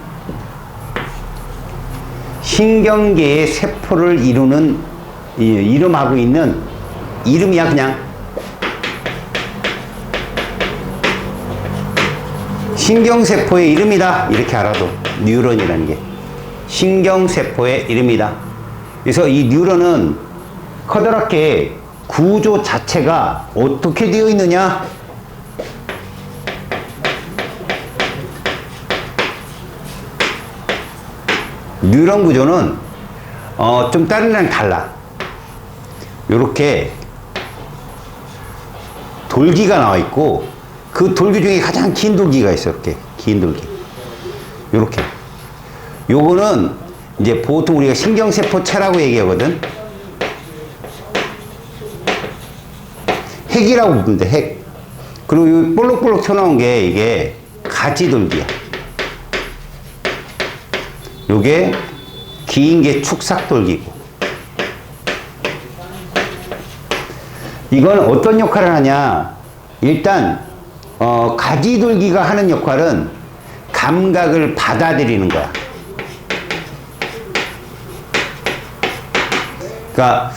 신경계의 세포를 이루는, 이름하고 있는 이름이야, 그냥. 신경세포의 이름이다. 이렇게 알아도. 뉴런이라는 게. 신경세포의 이름이다. 그래서 이 뉴런은 커다랗게 구조 자체가 어떻게 되어 있느냐? 뉴런 구조는 좀 다른 데랑 달라. 요렇게 돌기가 나와 있고, 그 돌기 중에 가장 긴 돌기가 있어. 이렇게 긴 돌기. 요렇게. 요거는 이제 보통 우리가 신경세포체라고 얘기하거든. 핵이라고 부르는데, 핵. 그리고 이 볼록볼록 튀어나온 게 이게 가지돌기야. 요게 긴 게 축삭돌기고. 이건 어떤 역할을 하냐? 일단 가지돌기가 하는 역할은 감각을 받아들이는 거야. 그러니까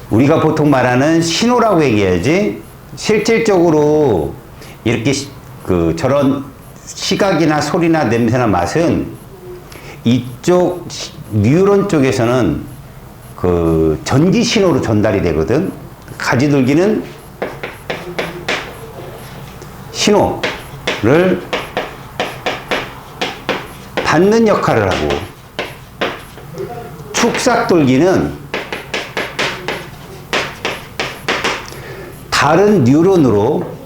우리가 보통 말하는 신호라고 얘기해야지, 실질적으로 이렇게 저런 시각이나 소리나 냄새나 맛은 이쪽 뉴런 쪽에서는 그 전기 신호로 전달이 되거든. 가지돌기는 신호를 받는 역할을 하고, 축삭돌기는 다른 뉴런으로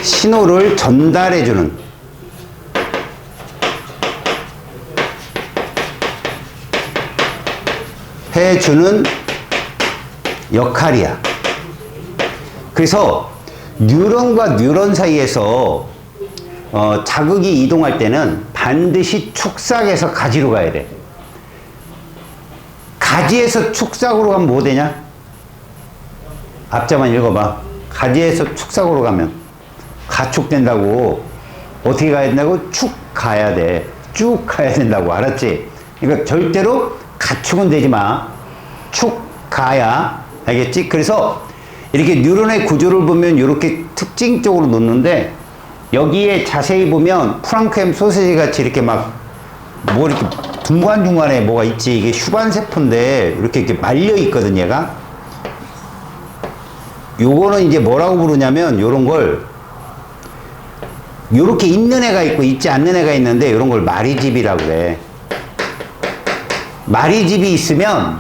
신호를 전달해주는, 해주는 역할이야. 그래서 뉴런과 뉴런 사이에서 자극이 이동할 때는 반드시 축삭에서 가지로 가야 돼. 가지에서 축삭으로 가면 뭐 되냐? 앞자만 읽어봐. 가지에서 축사고로 가면 가축된다고. 어떻게 가야 된다고? 축 가야 돼. 쭉 가야 된다고. 알았지? 그러니까 절대로 가축은 되지 마. 축 가야. 알겠지? 그래서 이렇게 뉴런의 구조를 보면 이렇게 특징적으로 놓는데, 여기에 자세히 보면 프랑크햄 소시지 같이 이렇게 막 뭐 이렇게 중간중간에 뭐가 있지. 이게 휴반세포인데 이렇게 말려 있거든, 얘가. 요거는 이제 뭐라고 부르냐면, 요런 걸 요렇게 있는 애가 있고 있지 않는 애가 있는데, 요런 걸 마리집이라고 그래. 마리집이 있으면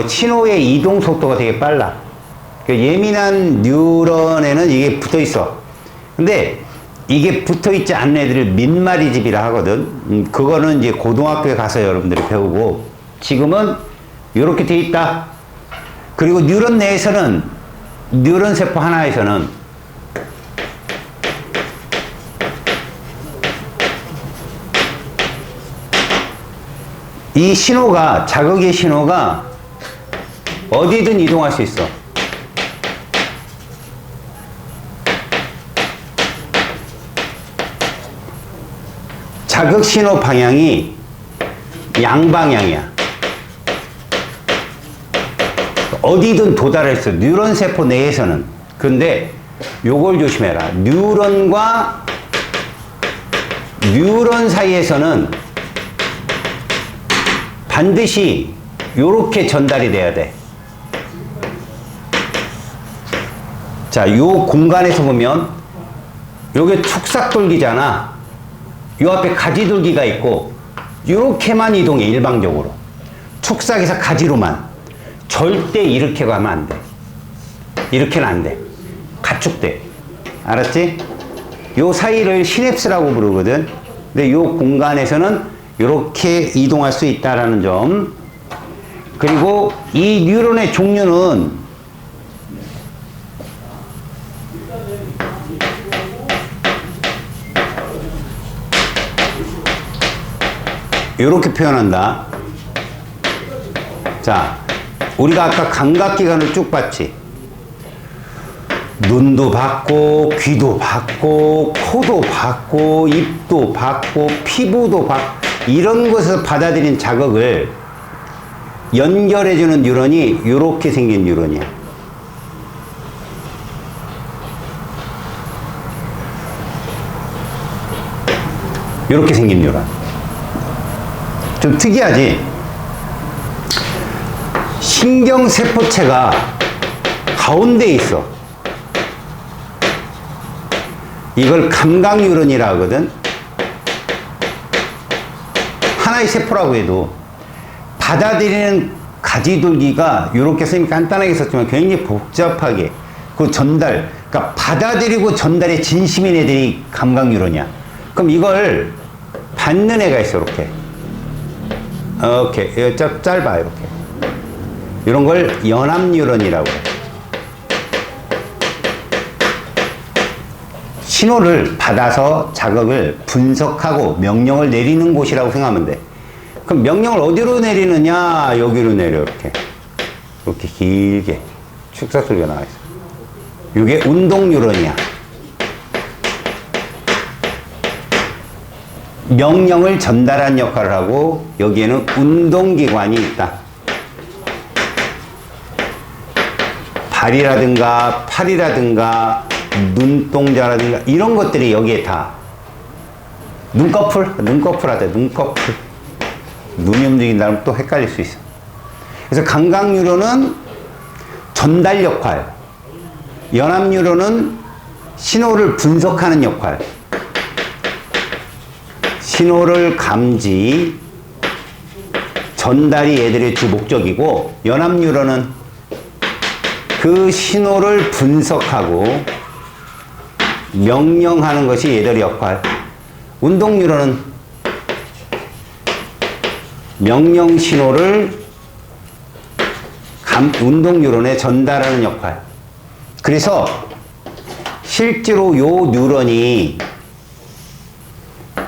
신호의 이동 속도가 되게 빨라. 그러니까 예민한 뉴런에는 이게 붙어 있어. 근데 이게 붙어 있지 않는 애들을 민마리집이라 하거든. 그거는 이제 고등학교에 가서 여러분들이 배우고, 지금은 이렇게 돼 있다. 그리고 뉴런 내에서는, 뉴런 세포 하나에서는 이 신호가, 자극의 신호가 어디든 이동할 수 있어. 자극 신호 방향이 양방향이야. 어디든 도달할 수 있어. 뉴런 세포 내에서는. 근데 요걸 조심해라. 뉴런과 뉴런 사이에서는 반드시 요렇게 전달이 돼야 돼. 자, 요 공간에서 보면 요게 축삭돌기잖아. 요 앞에 가지돌기가 있고, 요렇게만 이동해. 일방적으로 축삭에서 가지로만. 절대 이렇게 가면 안 돼. 이렇게는 안 돼. 가축돼. 알았지? 요 사이를 시냅스라고 부르거든. 근데 요 공간에서는 이렇게 이동할 수 있다라는 점. 그리고 이 뉴런의 종류는 이렇게 표현한다. 자, 우리가 아까 감각기관을 쭉 봤지. 눈도 봤고, 귀도 봤고, 코도 봤고, 입도 봤고, 피부도 봤고, 이런 것을 받아들인 자극을 연결해주는 뉴런이 이렇게 생긴 뉴런이야. 이렇게 생긴 뉴런. 좀 특이하지? 신경세포체가 가운데에 있어. 이걸 감각뉴런이라 하거든. 하나의 세포라고 해도 받아들이는 가지돌기가 이렇게 선생님이 간단하게 썼지만 굉장히 복잡하게 그 전달, 그러니까 받아들이고 전달에 진심인 애들이 감각뉴런이야. 그럼 이걸 받는 애가 있어. 이렇게 이렇게 짧아. 이렇게 이런 걸 연합뉴런이라고 해. 신호를 받아서 자극을 분석하고 명령을 내리는 곳이라고 생각하면 돼. 그럼 명령을 어디로 내리느냐? 여기로 내려. 이렇게 길게 축사소리가 나와 있어. 이게 운동뉴런이야. 명령을 전달하는 역할을 하고, 여기에는 운동기관이 있다. 발이라든가 팔이라든가 눈동자라든가 이런 것들이 여기에 다. 눈꺼풀 하대. 눈꺼풀. 눈이 움직인다면 또 헷갈릴 수 있어. 그래서 감각뉴런은 전달 역할, 연합뉴런은 신호를 분석하는 역할, 신호를 감지, 전달이 얘들의 주 목적이고, 연합뉴런은 그 신호를 분석하고 명령하는 것이 얘들의 역할. 운동뉴런은 명령 신호를 운동뉴런에 전달하는 역할. 그래서 실제로 요 뉴런이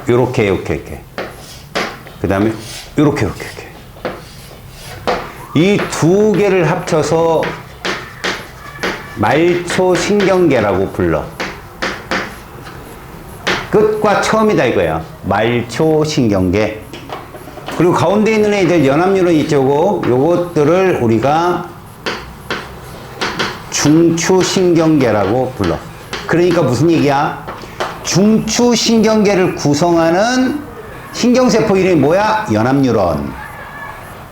요렇게 그 다음에 요렇게 이 두 개를 합쳐서 말초신경계라고 불러. 끝과 처음이다 이거야. 말초신경계. 그리고 가운데 있는 애들 연합뉴런 있죠. 요것들을 우리가 중추신경계라고 불러. 그러니까 무슨 얘기야? 중추신경계를 구성하는 신경세포 이름이 뭐야? 연합뉴런.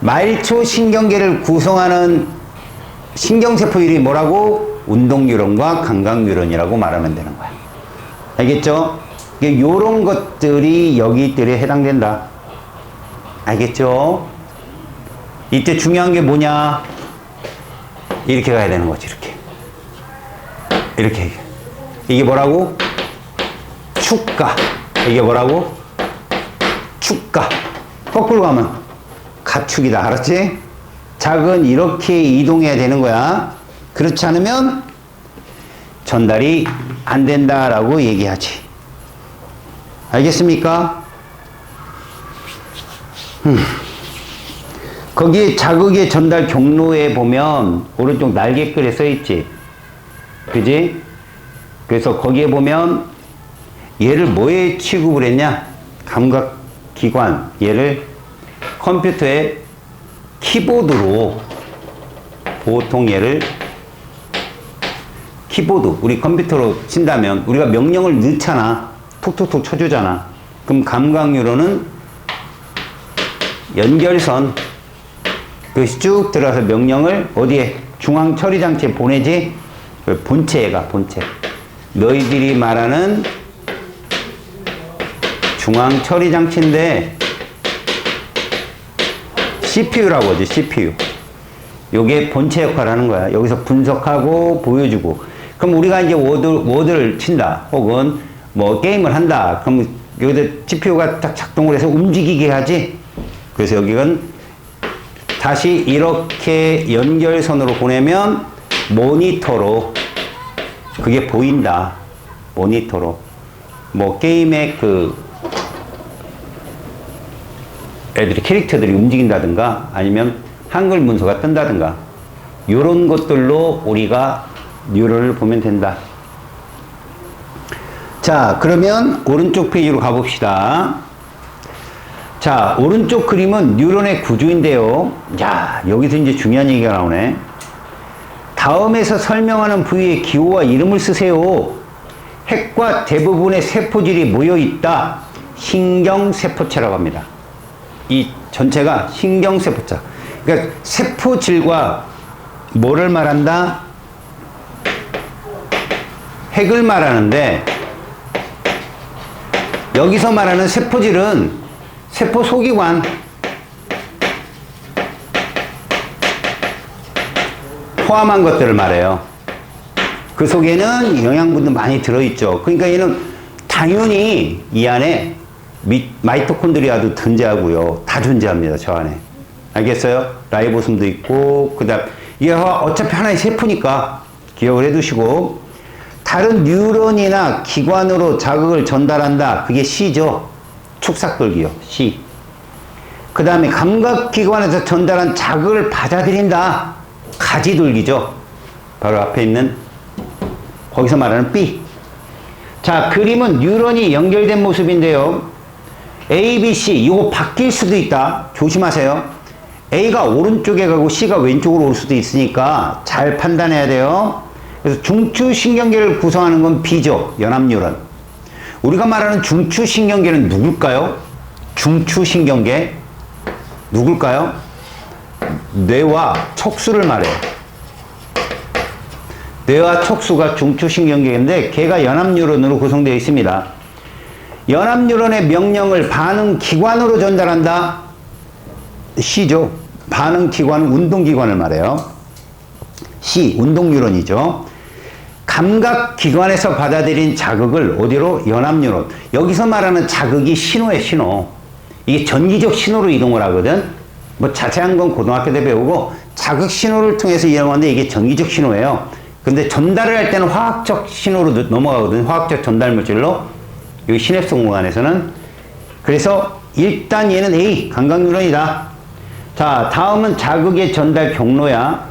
말초신경계를 구성하는 신경세포 이름이 뭐라고? 운동뉴런과 감각뉴런이라고 말하면 되는 거야. 알겠죠? 요런 것들이 여기들에 해당된다. 알겠죠? 이때 중요한 게 뭐냐? 이렇게 가야 되는 거지, 이렇게. 이렇게. 이게 뭐라고? 축가. 이게 뭐라고? 축가. 거꾸로 가면 가축이다. 알았지? 작은 이렇게 이동해야 되는 거야. 그렇지 않으면 전달이 안 된다라고 얘기하지. 알겠습니까? 거기에 자극의 전달 경로에 보면 오른쪽 날개글에 써있지. 그지? 그래서 거기에 보면 얘를 뭐에 취급을 했냐? 감각기관. 얘를 컴퓨터의 키보드로 보통 얘를 키보드, 우리 컴퓨터로 친다면 우리가 명령을 넣잖아. 톡톡톡 쳐주잖아. 그럼 감각뉴런은 연결선, 그것이 쭉 들어가서 명령을 어디에? 중앙처리장치에 보내지? 본체가 본체. 너희들이 말하는 중앙처리장치인데 CPU라고 하지, CPU. 요게 본체 역할을 하는 거야. 여기서 분석하고 보여주고. 그럼 우리가 이제 워드를 친다. 혹은 뭐 게임을 한다. 그럼 여기다 CPU가 딱 작동을 해서 움직이게 하지. 그래서 여기는 다시 이렇게 연결선으로 보내면 모니터로 그게 보인다. 모니터로. 뭐 게임의 그 애들이 캐릭터들이 움직인다든가 아니면 한글 문서가 뜬다든가 요런 것들로 우리가 뉴런을 보면 된다. 자, 그러면 오른쪽 페이지로 가봅시다. 자, 오른쪽 그림은 뉴런의 구조인데요. 야, 여기서 이제 중요한 얘기가 나오네. 다음에서 설명하는 부위의 기호와 이름을 쓰세요. 핵과 대부분의 세포질이 모여있다. 신경세포체라고 합니다. 이 전체가 신경세포체. 그러니까 세포질과 뭐를 말한다? 핵을 말하는데 여기서 말하는 세포질은 세포 소기관, 포함한 것들을 말해요. 그 속에는 영양분도 많이 들어있죠. 그러니까 얘는 당연히 이 안에 마이토콘드리아도 존재하고요. 다 존재합니다. 저 안에. 알겠어요? 라이보솜도 있고, 그 다음, 이게 어차피 하나의 세포니까 기억을 해 두시고, 다른 뉴런이나 기관으로 자극을 전달한다. 그게 C죠. 축삭돌기요. C. 그 다음에 감각기관에서 전달한 자극을 받아들인다. 가지돌기죠. 바로 앞에 있는 거기서 말하는 B. 자, 그림은 뉴런이 연결된 모습인데요. A, B, C 이거 바뀔 수도 있다. 조심하세요. A가 오른쪽에 가고 C가 왼쪽으로 올 수도 있으니까 잘 판단해야 돼요. 그래서 중추신경계를 구성하는 건 B죠. 연합뉴런. 우리가 말하는 중추신경계는 누굴까요? 중추신경계 누굴까요? 뇌와 척수를 말해요. 뇌와 척수가 중추신경계인데 걔가 연합뉴런으로 구성되어 있습니다. 연합뉴런의 명령을 반응기관으로 전달한다. C죠. 반응기관은 운동기관을 말해요. C, 운동뉴런이죠. 감각기관에서 받아들인 자극을 어디로? 연합뉴런. 여기서 말하는 자극이 신호에 신호. 이게 전기적 신호로 이동을 하거든. 뭐 자세한 건 고등학교 때 배우고 자극 신호를 통해서 이동하는데 이게 전기적 신호예요. 근데 전달을 할 때는 화학적 신호로 넘어가거든. 화학적 전달 물질로. 여기 시냅스 공간에서는. 그래서 일단 얘는 A, 감각뉴런이다. 자, 다음은 자극의 전달 경로야.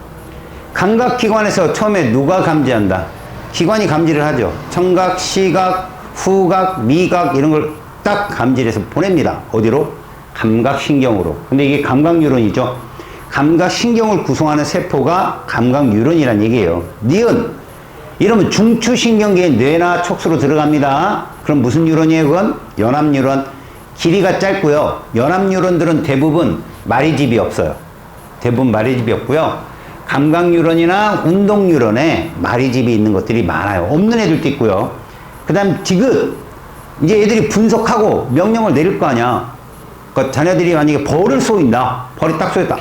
감각기관에서 처음에 누가 감지한다? 기관이 감지를 하죠. 청각, 시각, 후각, 미각 이런 걸 딱 감지해서 보냅니다. 어디로? 감각신경으로. 근데 이게 감각뉴런이죠. 감각신경을 구성하는 세포가 감각뉴런이란 얘기예요. 니은 이러면 중추신경계의 뇌나 촉수로 들어갑니다. 그럼 무슨 뉴런이에요? 그건 연합뉴런. 길이가 짧고요. 연합뉴런들은 대부분 마리집이 없어요. 대부분 마리집이 없고요. 감각뉴런이나 운동뉴런에 마리집이 있는 것들이 많아요. 없는 애들도 있고요. 그 다음 디귿. 이제 애들이 분석하고 명령을 내릴 거 아니야. 그러니까 자녀들이 만약에 벌을 쏘인다. 벌이 딱 쏘였다.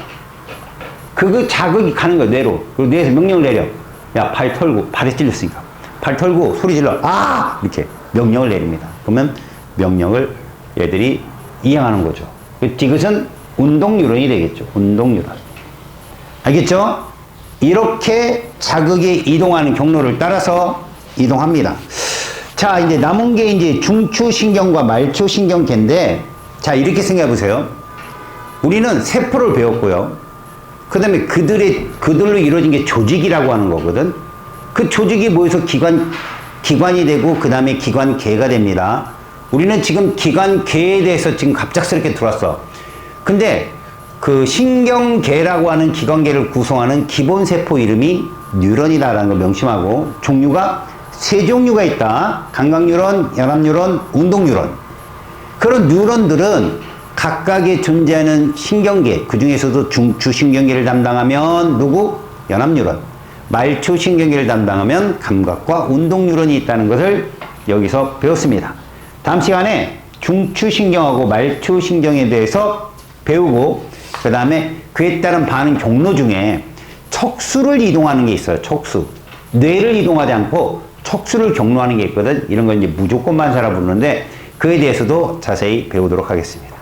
그거 자극이 가는 거야, 뇌로. 그리고 뇌에서 명령을 내려. 야, 발 털고, 발에 찔렸으니까. 발 털고, 소리 질러. 아! 이렇게 명령을 내립니다. 그러면 명령을 얘들이 이행하는 거죠. 디귿은 운동뉴런이 되겠죠. 운동뉴런. 알겠죠? 이렇게 자극이 이동하는 경로를 따라서 이동합니다. 자, 이제 남은 게 이제 중추신경과 말초신경계인데, 자, 이렇게 생각해 보세요. 우리는 세포를 배웠고요. 그 다음에 그들로 이루어진 게 조직이라고 하는 거거든. 그 조직이 모여서 기관이 되고, 그 다음에 기관계가 됩니다. 우리는 지금 기관계에 대해서 지금 갑작스럽게 들어왔어. 근데 그 신경계라고 하는 기관계를 구성하는 기본세포 이름이 뉴런이다라는 걸 명심하고, 종류가 세 종류가 있다. 감각뉴런, 연합뉴런, 운동뉴런. 그런 뉴런들은 각각에 존재하는 신경계, 그 중에서도 중추신경계를 담당하면 누구? 연합뉴런. 말초신경계를 담당하면 감각과 운동뉴런이 있다는 것을 여기서 배웠습니다. 다음 시간에 중추신경하고 말초신경에 대해서 배우고, 그 다음에 그에 따른 반응 경로 중에 척수를 이동하는 게 있어요. 척수. 뇌를 이동하지 않고 척수를 경로하는 게 있거든. 이런 건 이제 무조건 반사라 부르는데, 그에 대해서도 자세히 배우도록 하겠습니다.